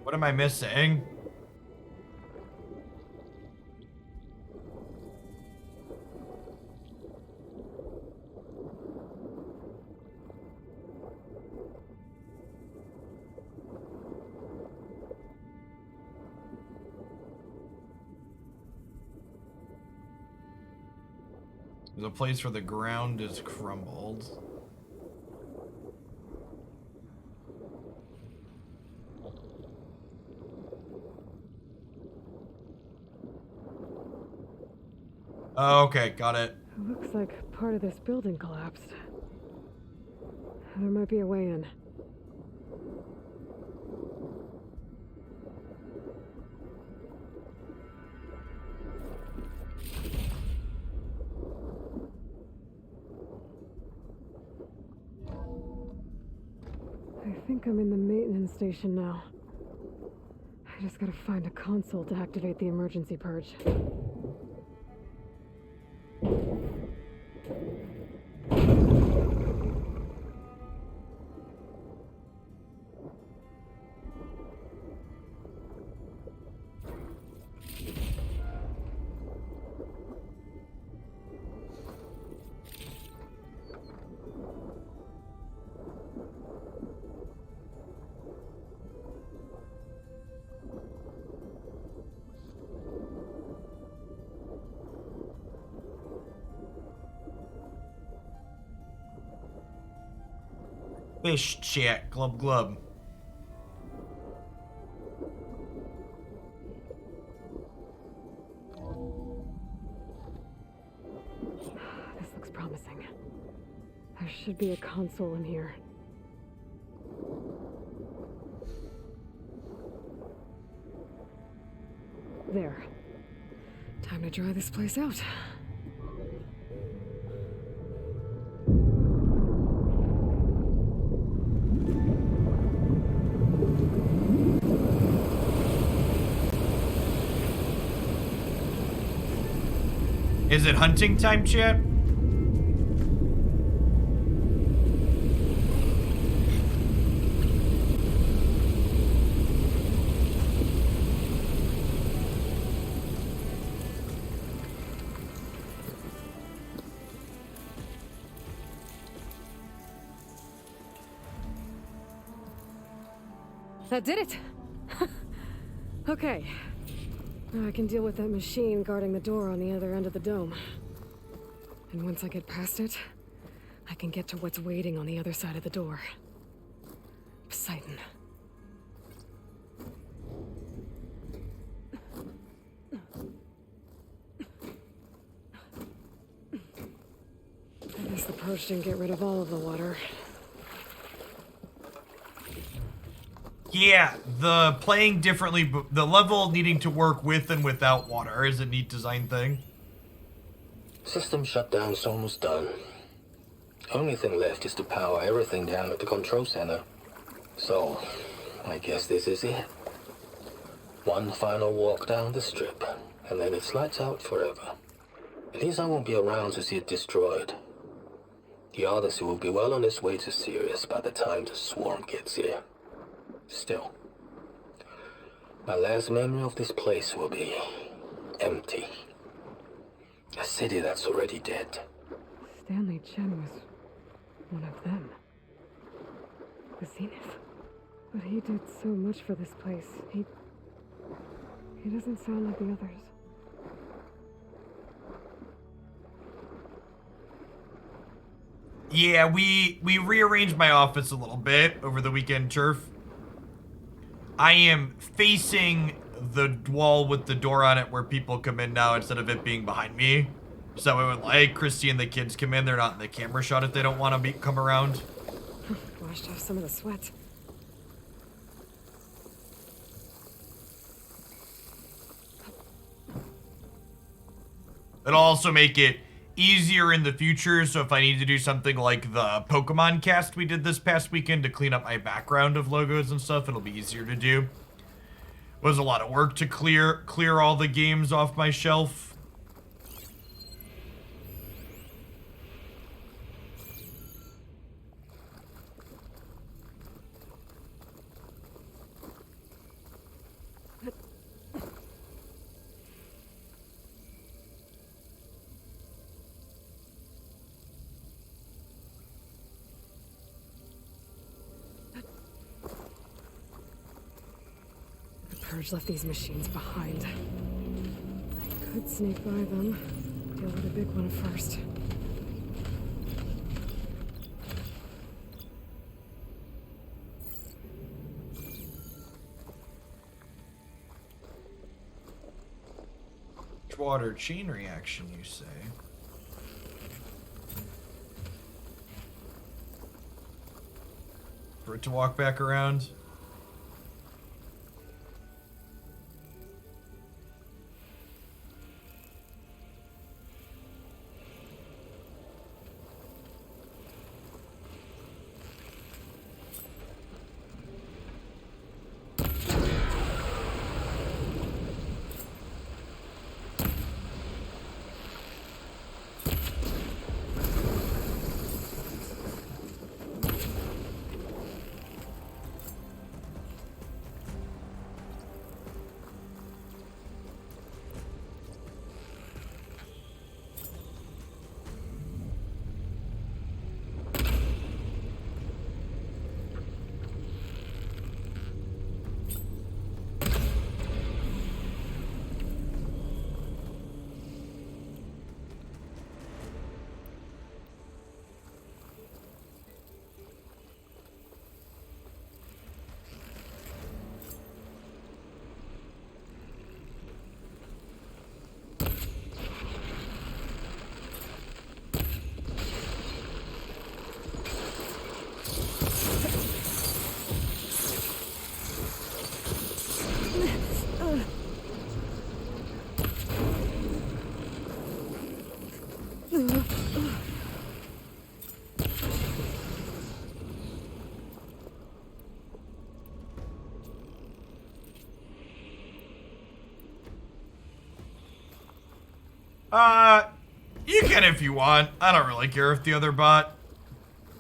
Speaker 1: What am I missing? There's a place where the ground is crumbled. Oh, okay, got it.
Speaker 5: It looks like part of this building collapsed. There might be a way in. I think I'm in the maintenance station now. I just gotta find a console to activate the emergency purge.
Speaker 1: Fish chat, glub glub.
Speaker 5: This looks promising. There should be a console in here. There. Time to dry this place out.
Speaker 1: Is it hunting time, chat?
Speaker 5: That did it! Okay. Now I can deal with that machine guarding the door on the other end of the dome. And once I get past it, I can get to what's waiting on the other side of the door. Poseidon. I guess the purge didn't get rid of all of the water.
Speaker 1: Yeah, the playing differently, but the level needing to work with and without water is a neat design thing.
Speaker 10: System shutdown's almost done. Only thing left is to power everything down at the control center. So, I guess this is it. One final walk down the strip, and then it's lights out forever. At least I won't be around to see it destroyed. The Odyssey will be well on its way to Sirius by the time the swarm gets here. Still, my last memory of this place will be empty. A city that's already dead.
Speaker 5: Stanley Chen was one of them. The Zenith. But he did so much for this place. He doesn't sound like the others.
Speaker 1: Yeah, we rearranged my office a little bit over the weekend, Turf. I am facing the wall with the door on it where people come in now instead of it being behind me. So when like Christy and the kids come in, they're not in the camera shot if they don't want to come around.
Speaker 5: Washed off some of the sweat.
Speaker 1: It'll also make it easier in the future, so if I need to do something like the Pokemon cast we did this past weekend to clean up my background of logos and stuff, it'll be easier to do. It was a lot of work to clear all the games off my shelf.
Speaker 5: Purge left these machines behind. I could sneak by them, deal with the big one first.
Speaker 1: Water chain reaction, you say? For it to walk back around? You can if you want. I don't really care if the other bot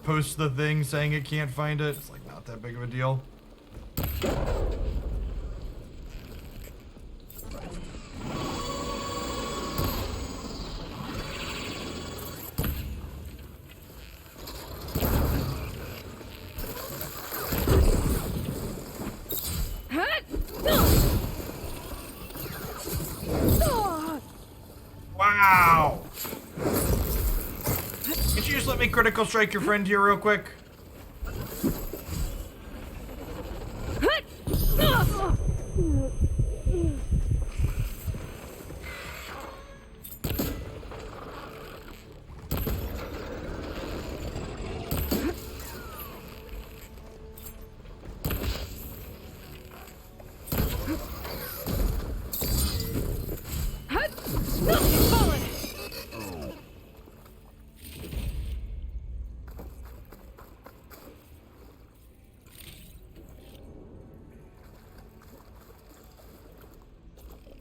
Speaker 1: posts the thing saying it can't find it. It's like not that big of a deal. Wow! Could you just let me critical strike your friend here real quick?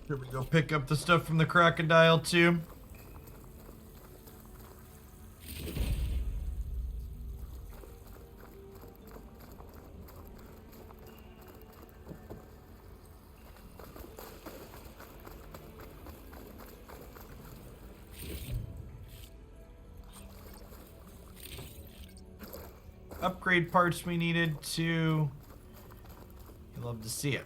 Speaker 1: Here we go, pick up the stuff from the crocodile too. Upgrade parts we needed to. You love to see it.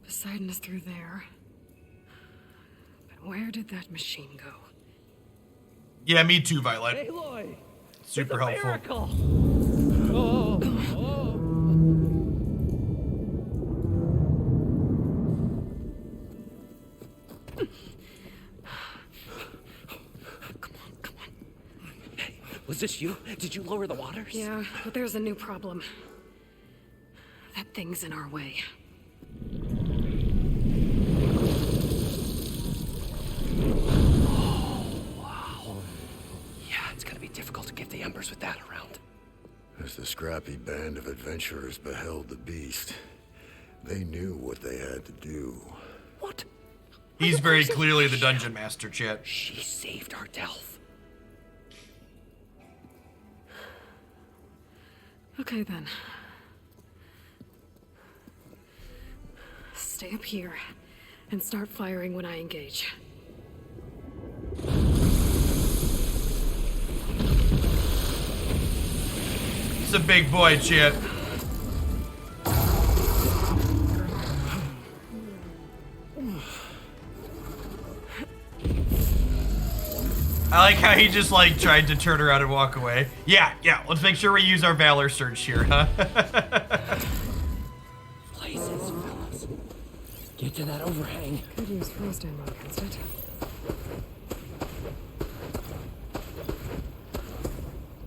Speaker 5: Poseidon is through there. But where did that machine go?
Speaker 1: Yeah, me too, Violet.
Speaker 2: Aloy!
Speaker 1: Super
Speaker 2: It's a
Speaker 1: helpful.
Speaker 2: miracle! Oh, oh.
Speaker 9: Come on. Hey, was this you? Did you lower the waters?
Speaker 5: Yeah, but there's a new problem. That thing's in our way.
Speaker 9: Difficult to get the Embers with that around.
Speaker 8: As the scrappy band of adventurers beheld the beast, they knew what they had to do.
Speaker 9: What?
Speaker 1: He's very clearly the dungeon master, chat.
Speaker 9: She saved our Delph.
Speaker 5: Okay then. Stay up here and start firing when I engage.
Speaker 1: He's a big boy, chat. I like how he just like tried to turn around and walk away. Yeah, let's make sure we use our Valor Surge here, huh?
Speaker 9: Places, fellas. Get to that overhang.
Speaker 5: Could use frost ammo against it.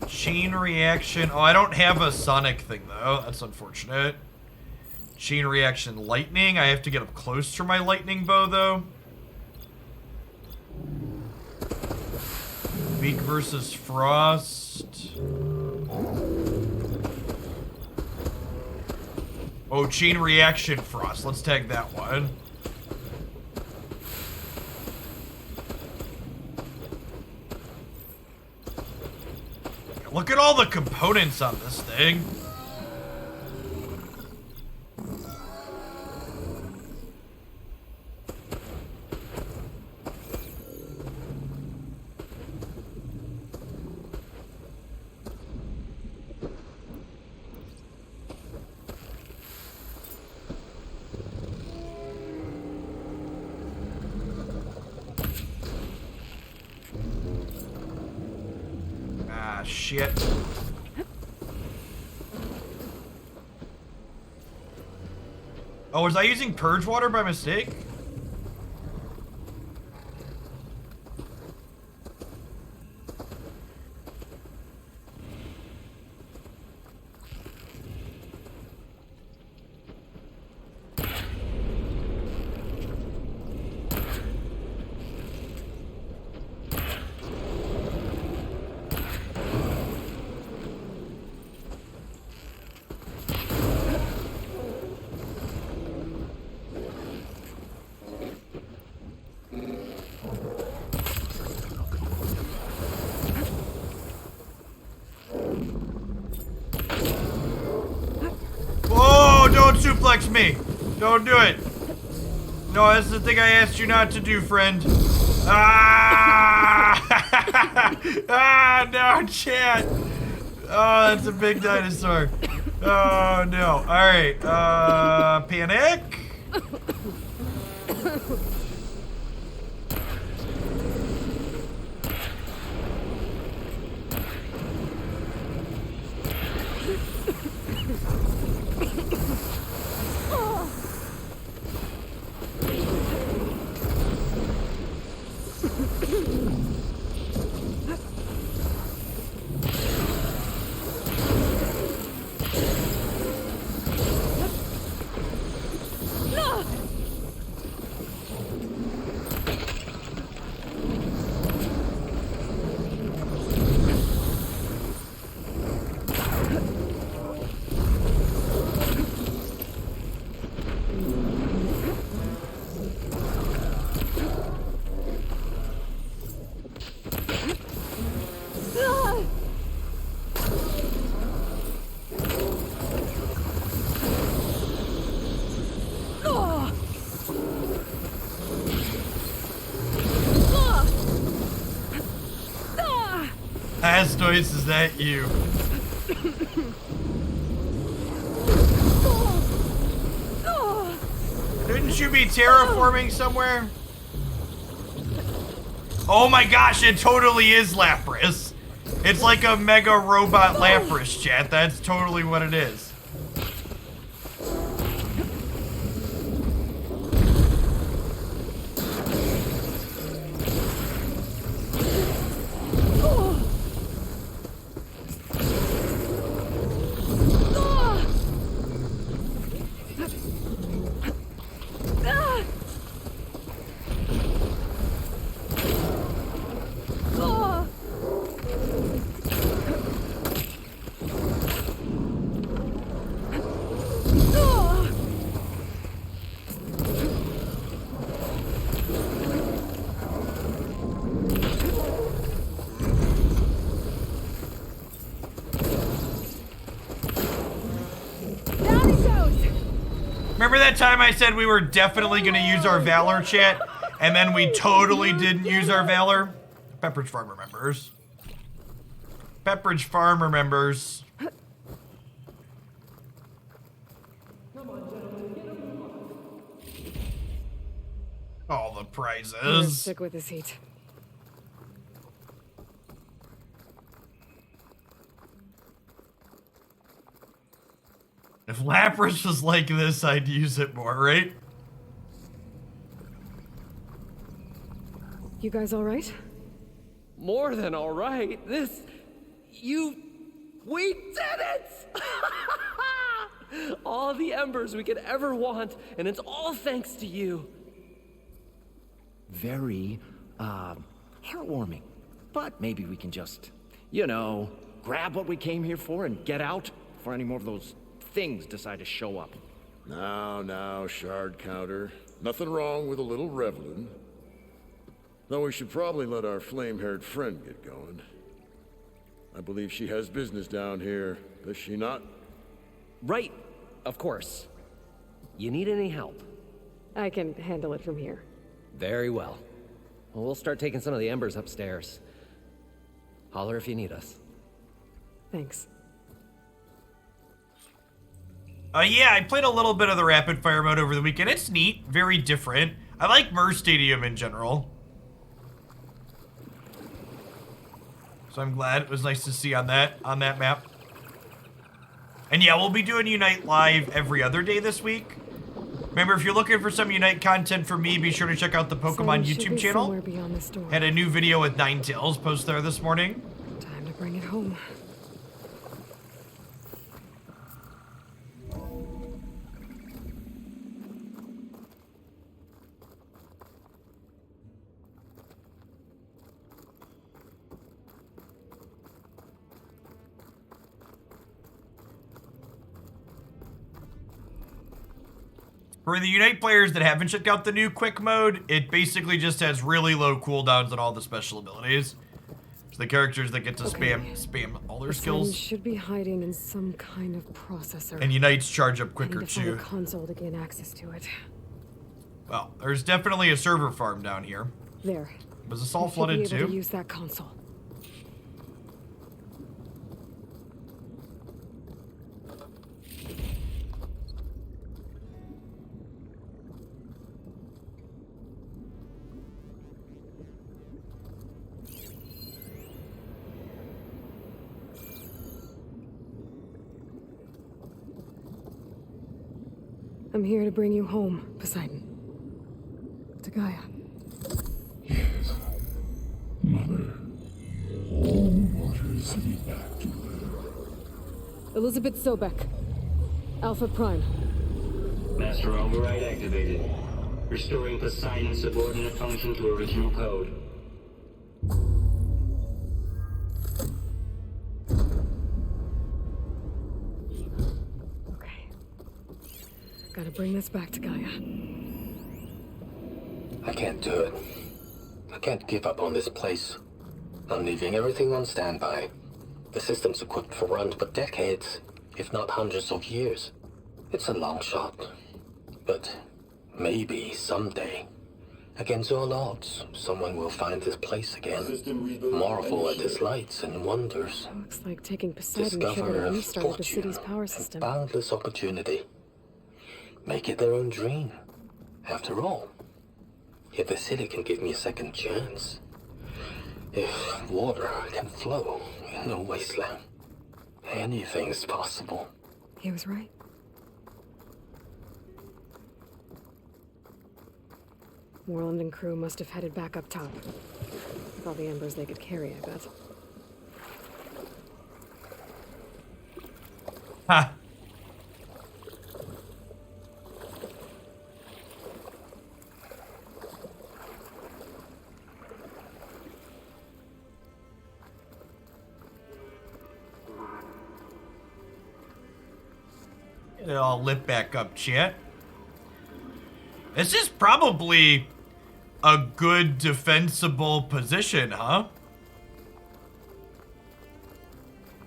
Speaker 1: Chain reaction. Oh, I don't have a sonic thing though. That's unfortunate. Chain reaction lightning. I have to get up close to my lightning bow though. Weak versus frost. Oh, chain reaction frost. Let's tag that one. Look at all the components on this thing. Shit. Oh, was I using purge water by mistake? No, don't suplex me. Don't do it. No, that's the thing I asked you not to do, friend. Ah! Ah, no, chat. Oh, that's a big dinosaur. Oh, no. All right. Panic. Astois, is that you? Shouldn't you be terraforming somewhere? Oh my gosh, it totally is Lapras. It's like a mega robot Lapras, chat. That's totally what it is. Remember that time I said we were definitely going to use our Valor, chat? And then we totally didn't use our Valor? Pepperidge Farm remembers. Pepperidge Farm remembers. All the prizes.
Speaker 5: Stick with this heat.
Speaker 1: If Lapras was like this, I'd use it more, right?
Speaker 5: You guys all right?
Speaker 9: More than all right. We did it! All the embers we could ever want, and it's all thanks to you.
Speaker 7: Very, heartwarming. But maybe we can just, grab what we came here for and get out before any more of those things decide to show up.
Speaker 8: Now, Shard Counter. Nothing wrong with a little reveling. Though we should probably let our flame-haired friend get going. I believe she has business down here, does she not?
Speaker 9: Right, of course. You need any help?
Speaker 5: I can handle it from here.
Speaker 9: Very well. Well, we'll start taking some of the embers upstairs. Holler if you need us.
Speaker 5: Thanks.
Speaker 1: Yeah, I played a little bit of the rapid fire mode over the weekend. It's neat, very different. I like Mer Stadium in general. So I'm glad. It was nice to see on that map. And yeah, we'll be doing Unite Live every other day this week. Remember, if you're looking for some Unite content from me, be sure to check out the Pokemon YouTube channel.
Speaker 5: Beyond this door.
Speaker 1: Had a new video with Ninetales post there this morning.
Speaker 5: Time to bring it home.
Speaker 1: For the Unite players that haven't checked out the new quick mode, it basically just has really low cooldowns on all the special abilities. So the characters that get to spam all their skills.
Speaker 5: Should be hiding in some kind of processor.
Speaker 1: And Unites charge up
Speaker 5: I
Speaker 1: quicker
Speaker 5: need to find
Speaker 1: too.
Speaker 5: a console to gain access to it.
Speaker 1: Well, there's definitely a server farm down here.
Speaker 5: There.
Speaker 1: Was this all
Speaker 5: I should
Speaker 1: flooded
Speaker 5: be able
Speaker 1: too?
Speaker 5: to use that console. I'm here to bring you home, Poseidon. To Gaia.
Speaker 10: Yes. Mother, all waters lead back to her.
Speaker 5: Elizabeth Sobek. Alpha Prime.
Speaker 11: Master override activated. Restoring Poseidon's subordinate function to original code.
Speaker 5: Okay. Gotta bring this back to Gaia.
Speaker 12: I can't do it. I can't give up on this place. I'm leaving everything on standby. The system's equipped for runs for decades, if not hundreds of years. It's a long shot. But maybe someday, against all odds, someone will find this place again. Marvel at its lights and wonders.
Speaker 5: Looks like taking Poseidon should
Speaker 12: Discover
Speaker 5: have
Speaker 12: a
Speaker 5: restarted the
Speaker 12: fortune
Speaker 5: city's power system.
Speaker 12: boundless opportunity. Make it their own dream. After all, if the city can give me a second chance, if water can flow in a wasteland, anything's possible.
Speaker 5: He was right. Moreland and crew must have headed back up top. With all the embers they could carry, I bet.
Speaker 1: Ha! It all lit back up, chat. This is probably a good defensible position, huh?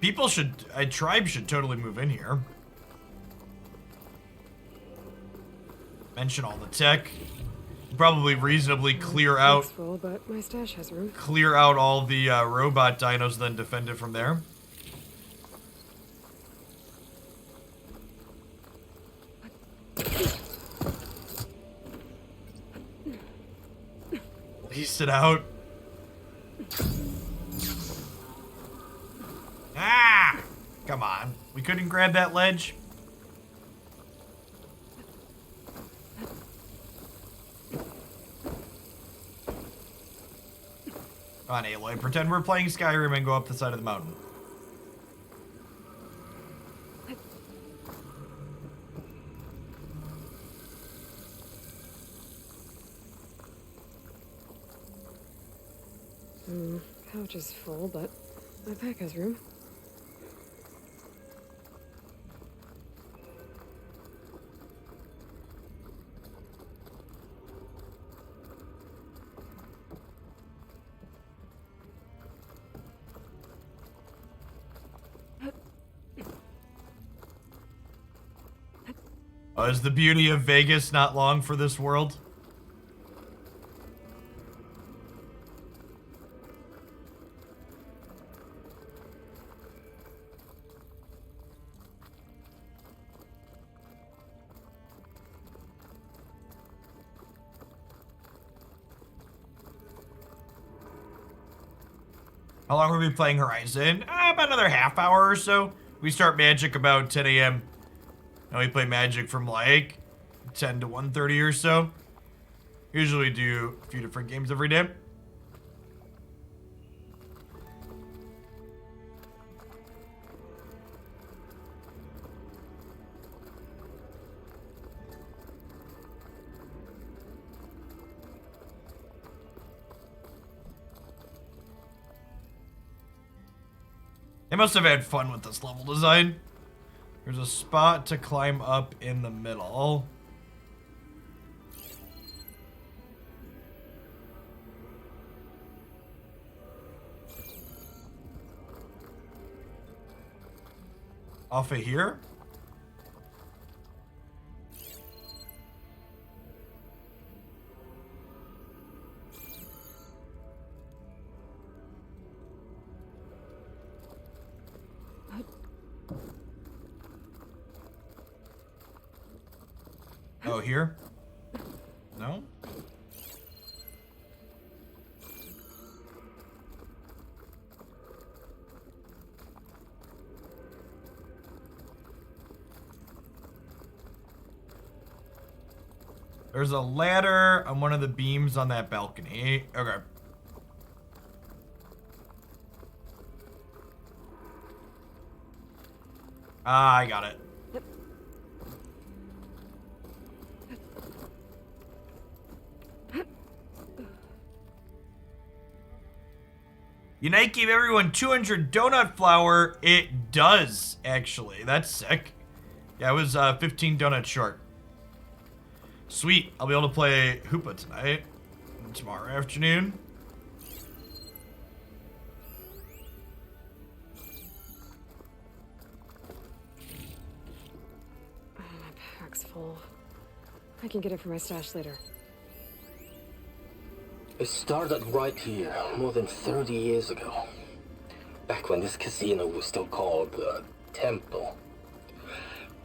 Speaker 1: People should, a tribe should totally move in here. Mention all the tech. Probably reasonably clear out,
Speaker 5: It's full, but my stash has room.
Speaker 1: clear out all the robot dinos, then defend it from there. Lease it out. Ah! Come on. We couldn't grab that ledge? Come on, Aloy. Pretend we're playing Skyrim and go up the side of the mountain.
Speaker 5: Couch is full, but my pack has room.
Speaker 1: Oh, is the beauty of Vegas not long for this world? How long will we be playing Horizon? About another half hour or so. We start Magic about 10 a.m. And we play Magic from like 10 to 1:30 or so. Usually do a few different games every day. They must have had fun with this level design. There's a spot to climb up in the middle. Off of here? Oh, here? No? There's a ladder on one of the beams on that balcony. Okay. Ah, I got it. Unite gave everyone 200 donut flour. It does, actually. That's sick. Yeah, it was 15 donuts short. Sweet. I'll be able to play Hoopa tonight. And tomorrow afternoon.
Speaker 5: Oh, my pack's full. I can get it from my stash later.
Speaker 12: It started right here, more than 30 years ago. Back when this casino was still called the Temple.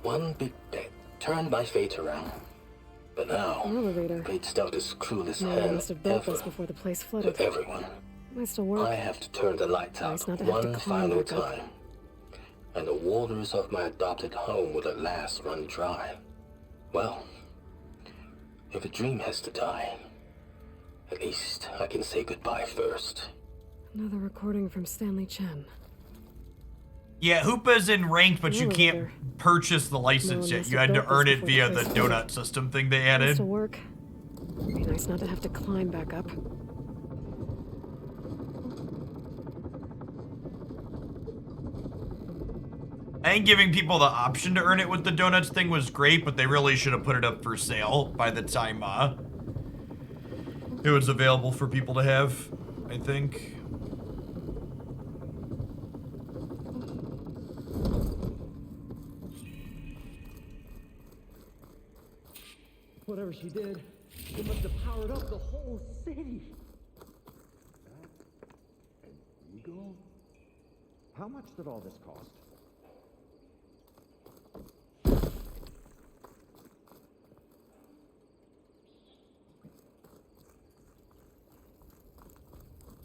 Speaker 12: One big bet turned my fate around. But now,
Speaker 5: Elevator.
Speaker 12: fate's dealt this cruelest
Speaker 5: No, I
Speaker 12: hand
Speaker 5: must have built
Speaker 12: ever
Speaker 5: this before the place flooded.
Speaker 12: to everyone.
Speaker 5: Might still work.
Speaker 12: I have to turn the lights out
Speaker 5: Nice not to have to
Speaker 12: one
Speaker 5: climb
Speaker 12: final
Speaker 5: back up.
Speaker 12: time. And the waters of my adopted home will at last run dry. Well, if a dream has to die, at least I can say goodbye first.
Speaker 5: Another recording from Stanley Chen.
Speaker 1: Yeah, Hoopa's in ranked, but you can't
Speaker 5: Elevator.
Speaker 1: purchase the license yet. You had to earn it via the donut system thing they
Speaker 5: Might
Speaker 1: added.
Speaker 5: still work. Be nice not to have to climb back up.
Speaker 1: I think giving people the option to earn it with the donuts thing was great, but they really should have put it up for sale by the time it was available for people to have, I think.
Speaker 13: Whatever she did, it must have powered up the whole city.
Speaker 7: Eagle? How much did all this cost?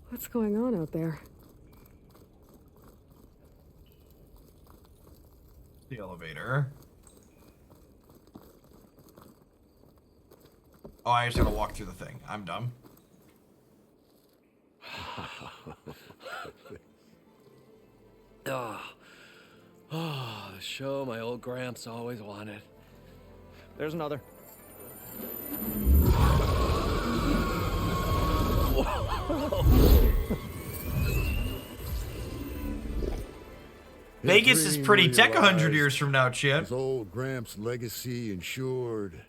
Speaker 5: What's going on out there?
Speaker 1: The elevator. Oh, I just gotta walk through the thing. I'm dumb.
Speaker 9: Oh, the show my old Gramps always wanted.
Speaker 7: There's another.
Speaker 1: Vegas is pretty tech 100 years from now, Chip.
Speaker 8: His old Gramps' legacy ensured.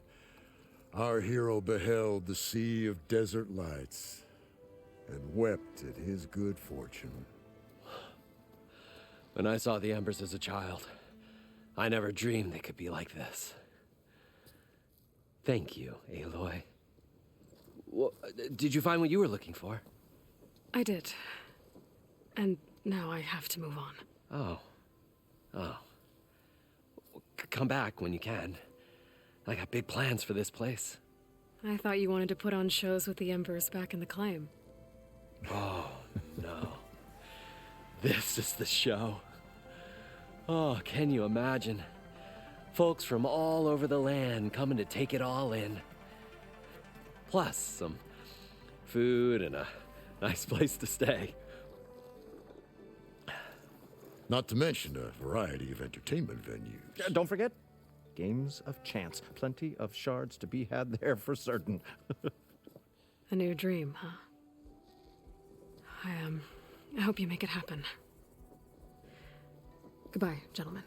Speaker 8: Our hero beheld the sea of desert lights and wept at his good fortune.
Speaker 9: When I saw the embers as a child, I never dreamed they could be like this. Thank you, Aloy. Well, did you find what you were looking for?
Speaker 5: I did. And now I have to move on.
Speaker 9: Oh. Well, come back when you can. I got big plans for this place.
Speaker 5: I thought you wanted to put on shows with the Embers back in the claim.
Speaker 9: Oh, no. This is the show. Oh, can you imagine? Folks from all over the land coming to take it all in. Plus some food and a nice place to stay.
Speaker 8: Not to mention a variety of entertainment venues.
Speaker 7: Don't forget, games of chance. Plenty of shards to be had there for certain.
Speaker 5: A new dream, huh? I hope you make it happen. Goodbye, gentlemen.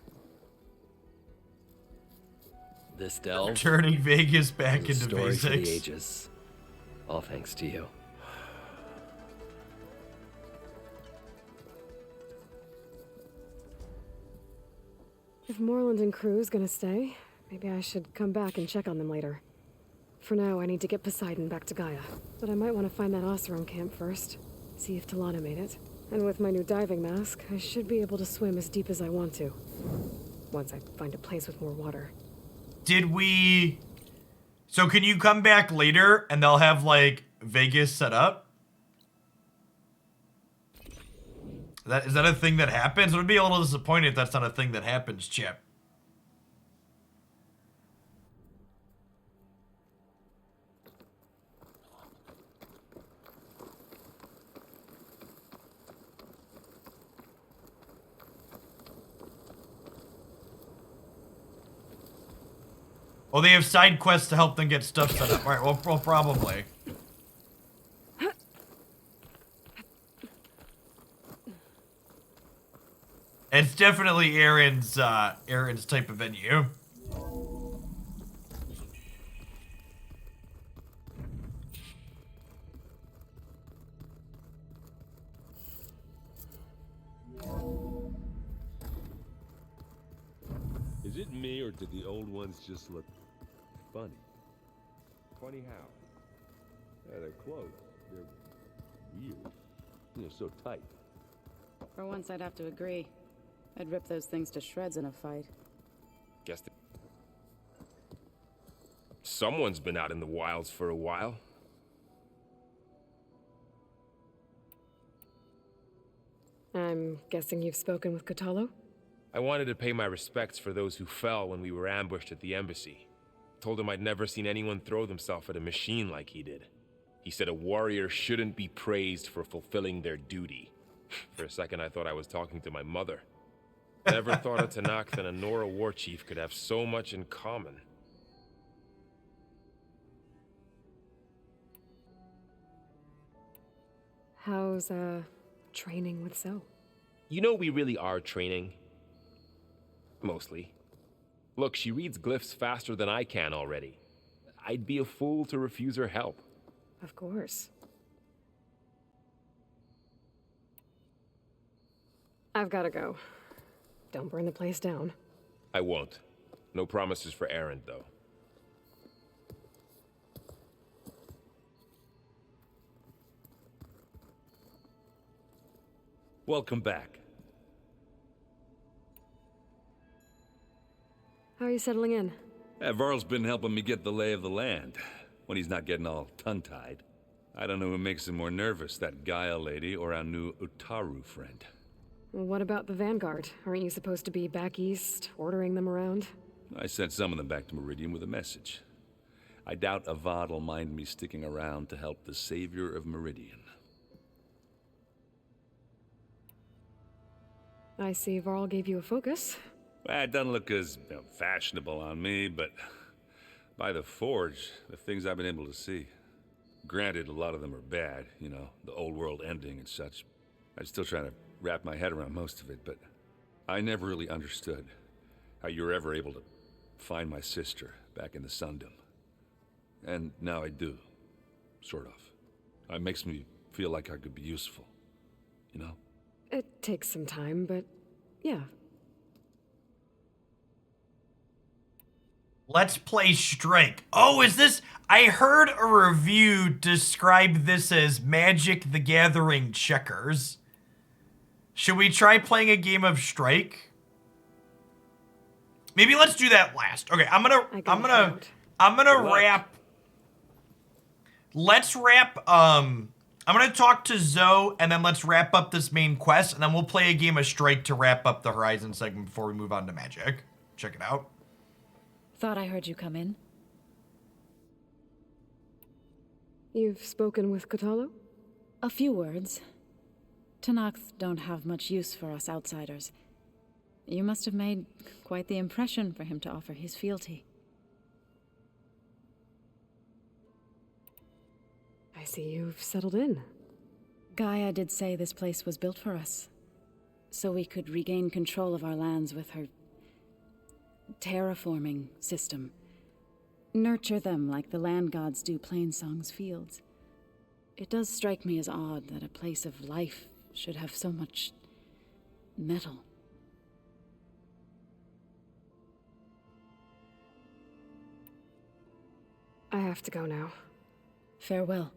Speaker 9: This delve.
Speaker 1: Turning Vegas back
Speaker 9: is a
Speaker 1: into
Speaker 9: story for the
Speaker 1: basics.
Speaker 9: ages. All thanks to you.
Speaker 5: If Moreland and crew's gonna stay, maybe I should come back and check on them later. For now, I need to get Poseidon back to Gaia. But I might want to find that Oseram camp first. See if Talana made it. And with my new diving mask, I should be able to swim as deep as I want to. Once I find a place with more water.
Speaker 1: Did we... So can you come back later and they'll have, like, Vegas set up? Is that a thing that happens? It would be a little disappointing if that's not a thing that happens, Chip. Oh, they have side quests to help them get stuff set up. All right, well probably. It's definitely Aaron's type of venue.
Speaker 14: Is it me, or did the old ones just look funny? Funny how? Yeah, they're close. They're weird. They're so tight.
Speaker 15: For once, I'd have to agree. I'd rip those things to shreds in a fight.
Speaker 16: Guess someone's been out in the wilds for a while.
Speaker 5: I'm guessing you've spoken with Kotallo?
Speaker 16: I wanted to pay my respects for those who fell when we were ambushed at the embassy. Told him I'd never seen anyone throw themselves at a machine like he did. He said a warrior shouldn't be praised for fulfilling their duty. For a second, I thought I was talking to my mother. Never thought a Tenakth and a Nora war chief could have so much in common.
Speaker 5: How's, training with Zoe?
Speaker 16: You know we really are training. Mostly. Look, she reads glyphs faster than I can already. I'd be a fool to refuse her help.
Speaker 5: Of course. I've gotta go. Don't burn the place down.
Speaker 16: I won't. No promises for Erend, though.
Speaker 14: Welcome back.
Speaker 5: How are you settling in?
Speaker 14: Varl's been helping me get the lay of the land, when he's not getting all tongue-tied. I don't know who makes him more nervous, that Gaia lady or our new Utaru friend.
Speaker 5: What about the Vanguard? Aren't you supposed to be back east, ordering them around?
Speaker 14: I sent some of them back to Meridian with a message. I doubt Avad will mind me sticking around to help the savior of Meridian.
Speaker 5: I see Varl gave you a focus.
Speaker 14: Well, it doesn't look as fashionable on me, but by the Forge, the things I've been able to see. Granted, a lot of them are bad, you know, the old world ending and such. I'm still trying to wrap my head around most of it, but I never really understood how you were ever able to find my sister back in the Sundom. And now I do, sort of. It makes me feel like I could be useful, you know?
Speaker 5: It takes some time, but yeah.
Speaker 1: Let's play Strike. Oh, is this... I heard a review describe this as Magic the Gathering checkers. Should we try playing a game of Strike? Maybe let's do that last. Okay, I'm gonna wrap... Let's wrap, I'm gonna talk to Zoe, and then let's wrap up this main quest, and then we'll play a game of Strike to wrap up the Horizon segment before we move on to Magic. Check it out.
Speaker 15: Thought I heard you come in.
Speaker 5: You've spoken with Kotallo?
Speaker 15: A few words. Tenakth don't have much use for us outsiders. You must have made quite the impression for him to offer his fealty.
Speaker 5: I see you've settled in.
Speaker 15: Gaia did say this place was built for us, so we could regain control of our lands with her terraforming system. Nurture them like the land gods do Plainsong's fields. It does strike me as odd that a place of life should have so much metal.
Speaker 5: have to go now.
Speaker 15: Farewell.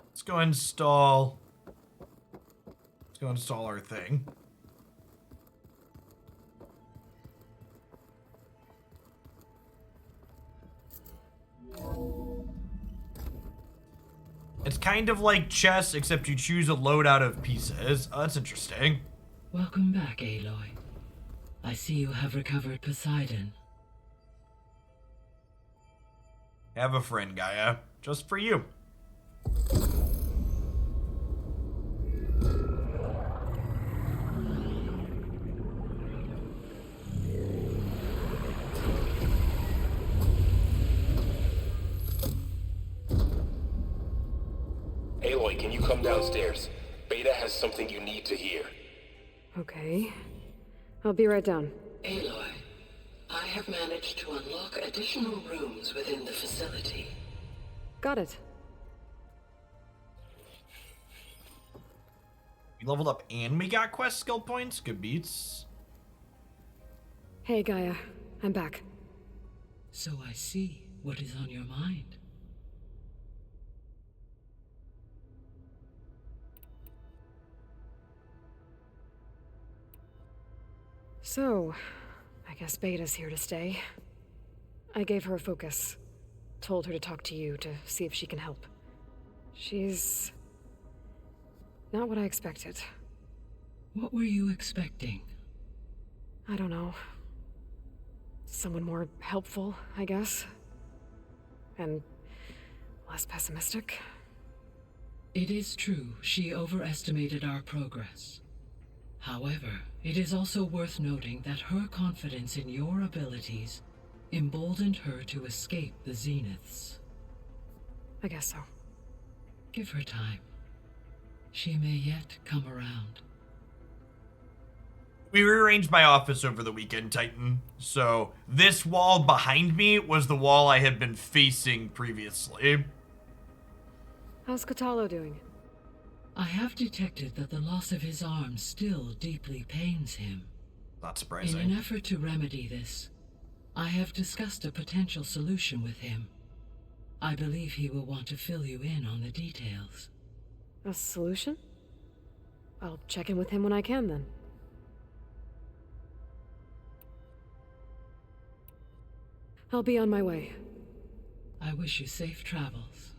Speaker 1: Let's go install our thing. It's kind of like chess, except you choose a loadout of pieces. Oh, that's interesting.
Speaker 17: Welcome back, Aloy. I see you have recovered Poseidon.
Speaker 1: Have a friend, Gaia. Just for you.
Speaker 16: Aloy, can you come downstairs? Beta has something you need to hear.
Speaker 5: Okay. I'll be right down.
Speaker 17: Aloy, I have managed to unlock additional rooms within the facility.
Speaker 5: Got it.
Speaker 1: We leveled up and we got quest skill points. Good beats.
Speaker 5: Hey, Gaia. I'm back.
Speaker 17: So I see what is on your mind.
Speaker 5: So, I guess Beta's here to stay. I gave her a focus. Told her to talk to you to see if she can help. She's not what I expected.
Speaker 17: What were you expecting?
Speaker 5: I don't know. Someone more helpful, I guess. And less pessimistic.
Speaker 17: It is true, she overestimated our progress. However, it is also worth noting that her confidence in your abilities emboldened her to escape the Zeniths.
Speaker 5: I guess so.
Speaker 17: Give her time. She may yet come around.
Speaker 1: We rearranged my office over the weekend, Titan. So this wall behind me was the wall I had been facing previously.
Speaker 5: How's Kotallo doing?
Speaker 17: I have detected that the loss of his arm still deeply pains him.
Speaker 1: Not surprising.
Speaker 17: In an effort to remedy this, I have discussed a potential solution with him. I believe he will want to fill you in on the details.
Speaker 5: A solution? I'll check in with him when I can, then. I'll be on my way.
Speaker 17: I wish you safe travels.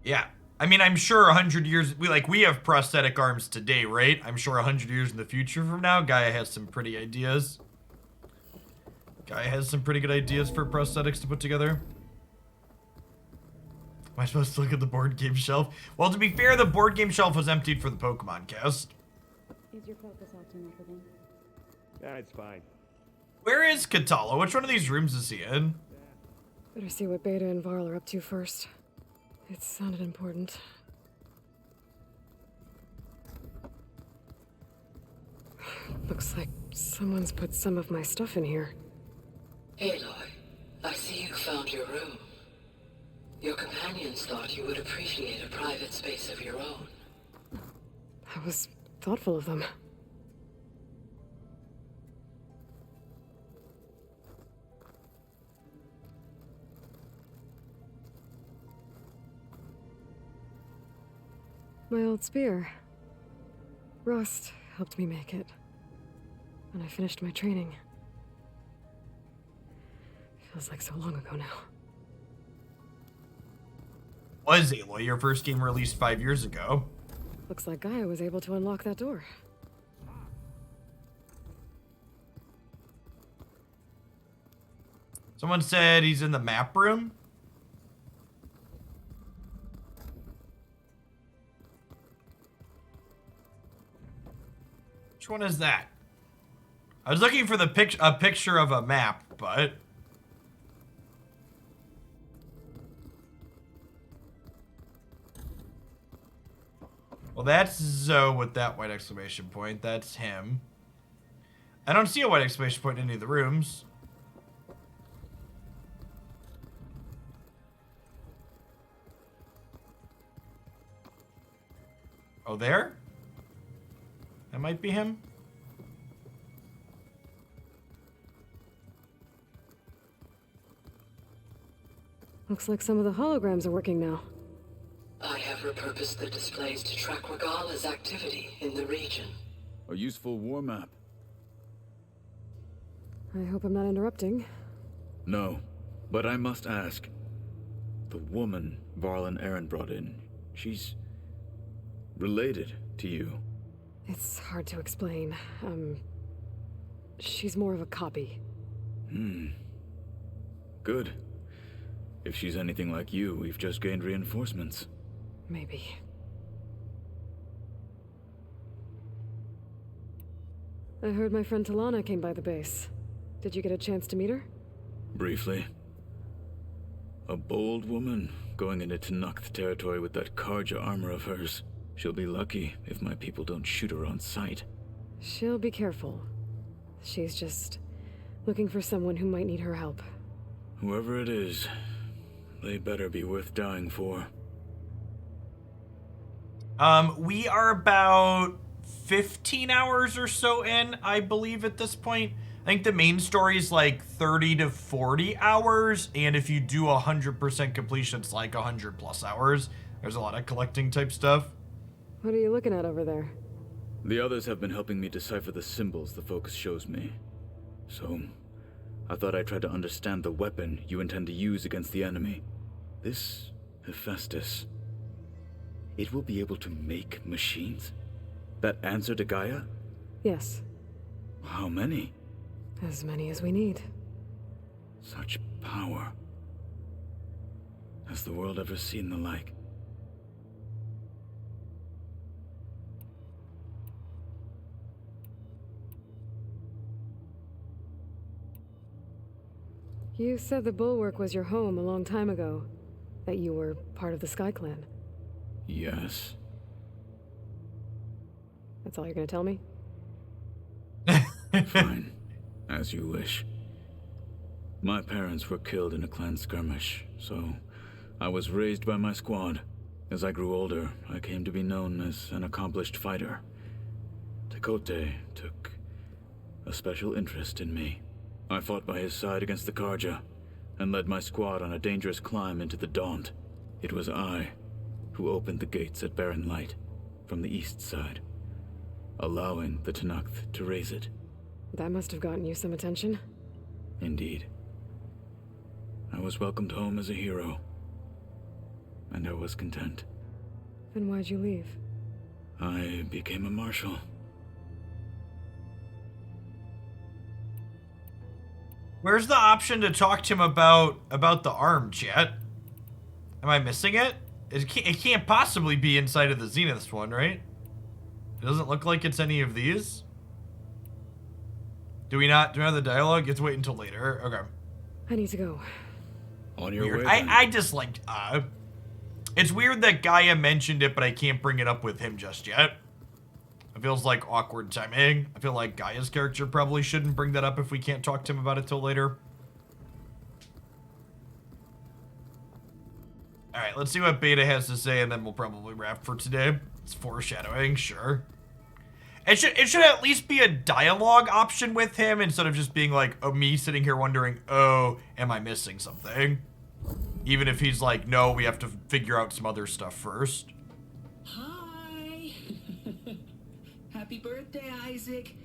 Speaker 1: Yeah. I mean, I'm sure 100 years, we have prosthetic arms today, right? I'm sure 100 years in the future from now, Gaia has some pretty ideas. Gaia has some pretty good ideas for prosthetics to put together. Am I supposed to look at the board game shelf? Well, to be fair, the board game shelf was emptied for the Pokemon cast.
Speaker 15: Is your focus acting up again?
Speaker 7: Yeah, it's fine.
Speaker 1: Where is Kotallo? Which one of these rooms is he in?
Speaker 5: Better see what Beta and Varl are up to first. It sounded important. Looks like someone's put some of my stuff in here.
Speaker 17: Aloy, I see you found your room. Your companions thought you would appreciate a private space of your own.
Speaker 5: That was thoughtful of them. My old spear. Rust helped me make it. When I finished my training. Feels like so long ago now.
Speaker 1: Was Aloy your first game released 5 years ago?
Speaker 5: Looks like Gaia was able to unlock that door.
Speaker 1: Someone said he's in the map room. Which one is that? I was looking for the picture of a map, but well, that's Zoe with that white exclamation point. That's him. I don't see a white exclamation point in any of the rooms. Oh, there? That might be him.
Speaker 5: Looks like some of the holograms are working now.
Speaker 12: I have repurposed the displays to track Regala's activity in the region.
Speaker 18: A useful war map.
Speaker 5: I hope I'm not interrupting.
Speaker 18: No, but I must ask. The woman Varlin Aaron brought in, she's related to you.
Speaker 5: It's hard to explain. She's more of a copy.
Speaker 18: Good. If she's anything like you, we've just gained reinforcements.
Speaker 5: Maybe. I heard my friend Talana came by the base. Did you get a chance to meet her?
Speaker 18: Briefly. A bold woman going into Tenakth territory with that Karja armor of hers. She'll be lucky if my people don't shoot her on sight.
Speaker 5: She'll be careful. She's just looking for someone who might need her help.
Speaker 18: Whoever it is, they better be worth dying for.
Speaker 1: We are about 15 hours or so in, I believe, at this point. I think the main story is like 30 to 40 hours, and if you do 100% completion, it's like 100 plus hours. There's a lot of collecting type stuff.
Speaker 5: What are you looking at over there?
Speaker 18: The others have been helping me decipher the symbols the focus shows me. So, I thought I'd try to understand the weapon you intend to use against the enemy. This Hephaestus. It will be able to make machines? That answer to Gaia?
Speaker 5: Yes.
Speaker 18: How many?
Speaker 5: As many as we need.
Speaker 18: Such power. Has the world ever seen the like?
Speaker 5: You said the Bulwark was your home a long time ago. That you were part of the Sky Clan.
Speaker 18: Yes.
Speaker 5: That's all you're gonna tell me?
Speaker 18: Fine. As you wish. My parents were killed in a clan skirmish, so I was raised by my squad. As I grew older, I came to be known as an accomplished fighter. Tekote took a special interest in me. I fought by his side against the Karja, and led my squad on a dangerous climb into the Daunt. It was I who opened the gates at Barren Light, from the east side, allowing the Tenakth to raise it.
Speaker 5: That must have gotten you some attention.
Speaker 18: Indeed. I was welcomed home as a hero, and I was content.
Speaker 5: Then why'd you leave?
Speaker 18: I became a marshal.
Speaker 1: Where's the option to talk to him about the arm, chat? Am I missing it? It can't possibly be inside of the Zeniths one, right? It doesn't look like it's any of these. Do we not? Do we have the dialogue? You have to wait until later. Okay.
Speaker 5: I need to go.
Speaker 18: On your
Speaker 1: Weird.
Speaker 18: way.
Speaker 1: I just like. It's weird that Gaia mentioned it, but I can't bring it up with him just yet. It feels like awkward timing. I feel like Gaia's character probably shouldn't bring that up if we can't talk to him about it till later. Alright, let's see what Beta has to say, and then we'll probably wrap for today. It's foreshadowing, sure. It should at least be a dialogue option with him, instead of just being like, oh, me sitting here wondering, oh, am I missing something? Even if he's like, no, we have to figure out some other stuff first.
Speaker 19: Hi! Happy birthday, Isaac.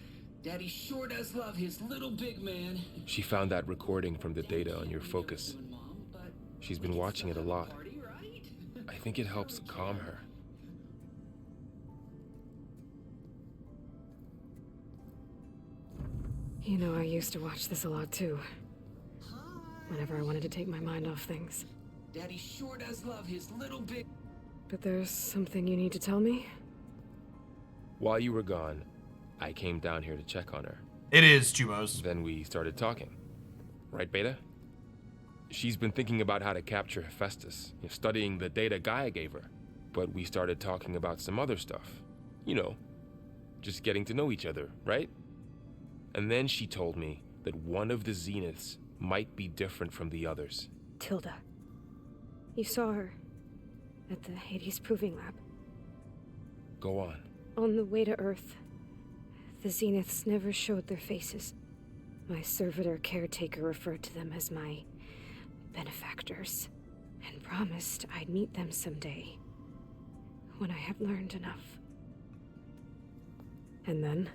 Speaker 19: Daddy sure does love his little big man.
Speaker 16: She found that recording from the data on your focus. She's been watching it a lot. I think it helps calm her.
Speaker 5: You know, I used to watch this a lot too. Whenever I wanted to take my mind off things.
Speaker 19: Daddy sure does love his little big...
Speaker 5: But there's something you need to tell me?
Speaker 16: While you were gone, I came down here to check on her.
Speaker 1: It is, Chumos.
Speaker 16: Then we started talking. Right, Beta? She's been thinking about how to capture Hephaestus, studying the data Gaia gave her. But we started talking about some other stuff. You know, just getting to know each other, right? And then she told me that one of the Zeniths might be different from the others.
Speaker 3: Tilda. You saw her at the Hades Proving Lab.
Speaker 16: Go on.
Speaker 3: On the way to Earth, the Zeniths never showed their faces. My servitor caretaker referred to them as my benefactors. and promised I'd meet them someday, when I had learned enough.
Speaker 5: And then?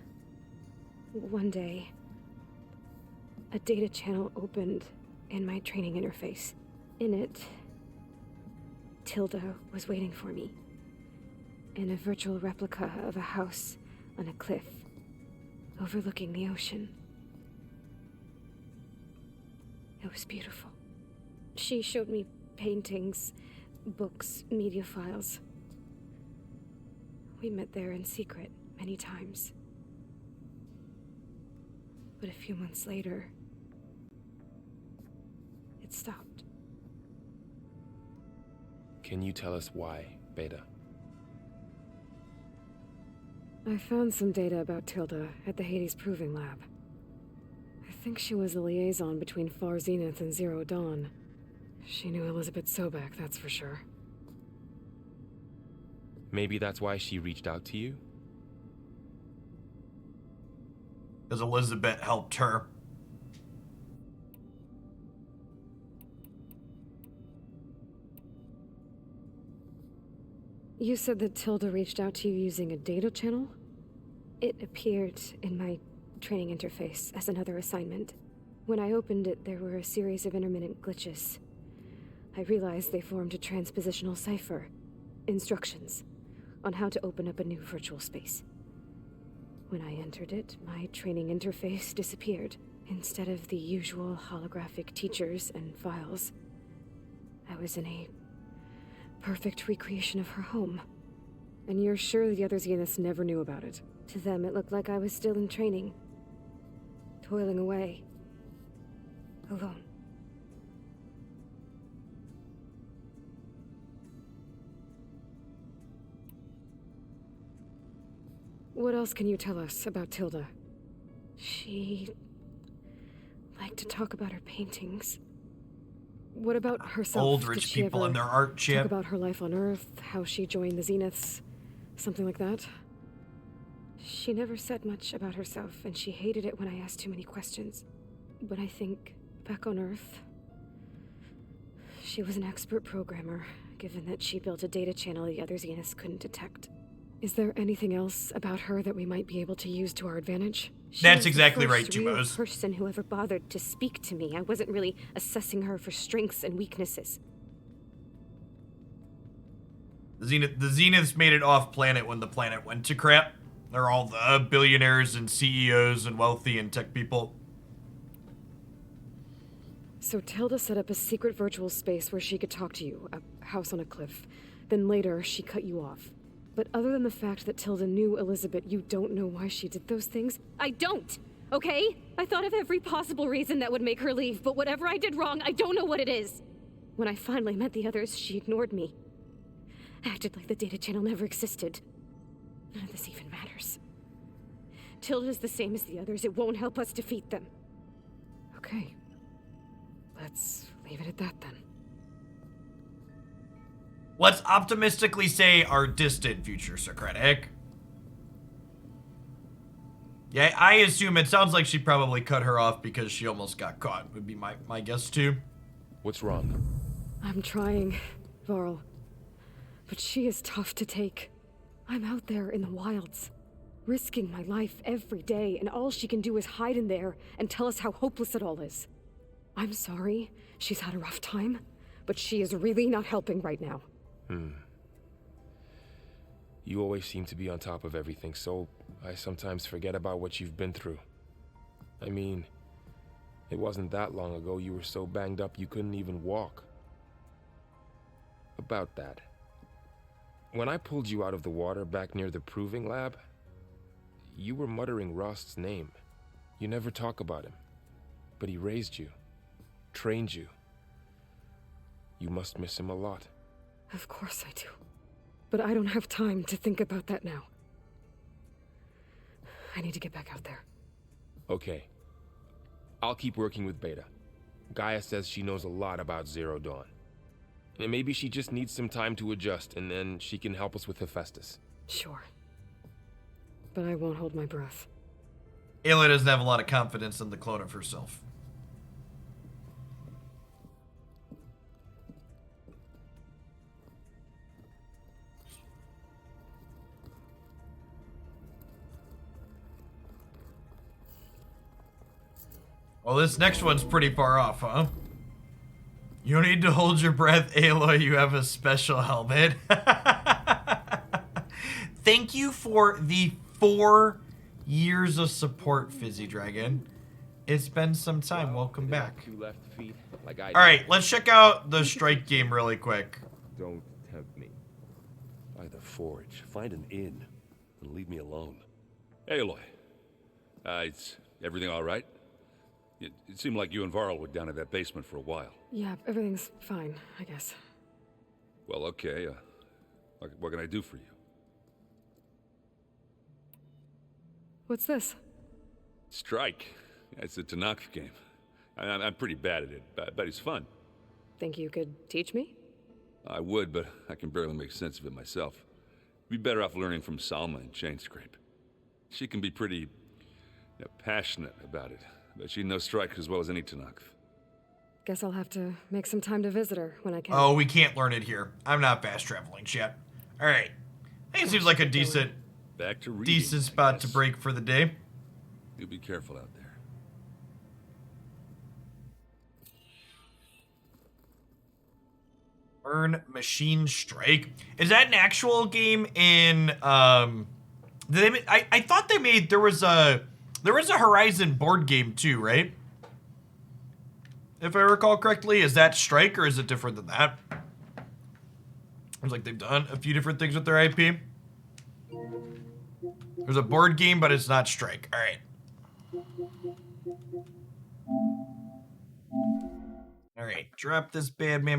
Speaker 3: One day, a data channel opened in my training interface. In it, Tilda was waiting for me, in a virtual replica of a house on a cliff, overlooking the ocean. It was beautiful. She showed me paintings, books, media files. We met there in secret many times. But a few months later, it stopped.
Speaker 16: Can you tell us why, Beta?
Speaker 5: I found some data about Tilda at the Hades Proving Lab. I think she was the liaison between Far Zenith and Zero Dawn. She knew Elizabeth Sobek, that's for sure.
Speaker 16: Maybe that's why she reached out to you?
Speaker 1: Because Elizabeth helped her.
Speaker 5: You said that Tilda reached out to you using a data channel?
Speaker 3: It appeared in my training interface as another assignment. When I opened it, there were a series of intermittent glitches. I realized they formed a transpositional cipher. Instructions on how to open up a new virtual space. When I entered it, my training interface disappeared. Instead of the usual holographic teachers and files, I was in a perfect recreation of her home.
Speaker 5: And you're sure the other Zeniths never knew about it?
Speaker 3: To them, it looked like I was still in training. Toiling away. Alone.
Speaker 5: What else can you tell us about Tilda?
Speaker 3: She liked to talk about her paintings.
Speaker 5: What about herself?
Speaker 1: Old rich people and their art, Chip.
Speaker 5: Talk about her life on Earth, how she joined the Zeniths, something like that?
Speaker 3: She never said much about herself, and she hated it when I asked too many questions. But I think, back on Earth, she was an expert programmer, given that she built a data channel the other Zeniths couldn't detect.
Speaker 5: Is there anything else about her that we might be able to use to our advantage?
Speaker 1: That's exactly right,
Speaker 3: She was the
Speaker 1: Jumos.
Speaker 3: first real person who ever bothered to speak to me. I wasn't really assessing her for strengths and weaknesses.
Speaker 1: The Zeniths made it off planet when the planet went to crap. They're all the billionaires and CEOs and wealthy and tech people.
Speaker 5: So Tilda set up a secret virtual space where she could talk to you, a house on a cliff. Then later, she cut you off. But other than the fact that Tilda knew Elizabeth, you don't know why she did those things?
Speaker 3: I don't, okay? I thought of every possible reason that would make her leave, but whatever I did wrong, I don't know what it is. When I finally met the others, she ignored me. Acted like the data channel never existed. None of this even matters. Tilda's the same as the others. It won't help us defeat them.
Speaker 5: Okay. Let's leave it at that then.
Speaker 1: Let's optimistically say our distant future, Socratic. Yeah, I assume it sounds like she probably cut her off because she almost got caught, would be my guess too.
Speaker 16: What's wrong?
Speaker 5: I'm trying, Varl. But she is tough to take. I'm out there in the wilds, risking my life every day, and all she can do is hide in there and tell us how hopeless it all is. I'm sorry she's had a rough time, but she is really not helping right now.
Speaker 16: You always seem to be on top of everything, so I sometimes forget about what you've been through. I mean, it wasn't that long ago you were so banged up you couldn't even walk. About that. When I pulled you out of the water back near the Proving Lab, you were muttering Rost's name. You never talk about him. But he raised you, trained you. You must miss him a lot.
Speaker 5: Of course I do. But I don't have time to think about that now. I need to get back out there.
Speaker 16: Okay. I'll keep working with Beta. Gaia says she knows a lot about Zero Dawn. And maybe she just needs some time to adjust, and then she can help us with Hephaestus.
Speaker 5: Sure. But I won't hold my breath.
Speaker 1: Ayla doesn't have a lot of confidence in the clone of herself. Well, this next one's pretty far off, huh? You don't need to hold your breath, Aloy. You have a special helmet. Thank you for the 4 years of support, Fizzy Dragon. It's been some time. Welcome back.
Speaker 16: 2 left feet, like I
Speaker 1: All right, let's check out the strike game really quick.
Speaker 9: Don't tempt me. By the forge, find an inn and leave me alone.
Speaker 14: Aloy. Is everything all right? It seemed like you and Varl were down in that basement for a while.
Speaker 5: Yeah, everything's fine, I guess.
Speaker 14: Well, okay. What can I do for you?
Speaker 5: What's this?
Speaker 14: Strike. It's a Tenakth game. I'm pretty bad at it, but it's fun.
Speaker 5: Think you could teach me?
Speaker 14: I would, but I can barely make sense of it myself. Be better off learning from Salma and Chainscrape. She can be pretty passionate about it, but she knows Strike as well as any Tenakth.
Speaker 5: Guess I'll have to make some time to visit her when I can.
Speaker 1: Oh, we can't learn it here. I'm not fast traveling yet. All right. I think it seems like a decent spot to break for the day.
Speaker 14: You be careful out there.
Speaker 1: Learn Machine Strike. Is that an actual game in did they I thought they made there was a Horizon board game too, right? If I recall correctly, is that Strike or is it different than that? It's like they've done a few different things with their IP. There's a board game, but it's not Strike. All right. All right, drop this bad man.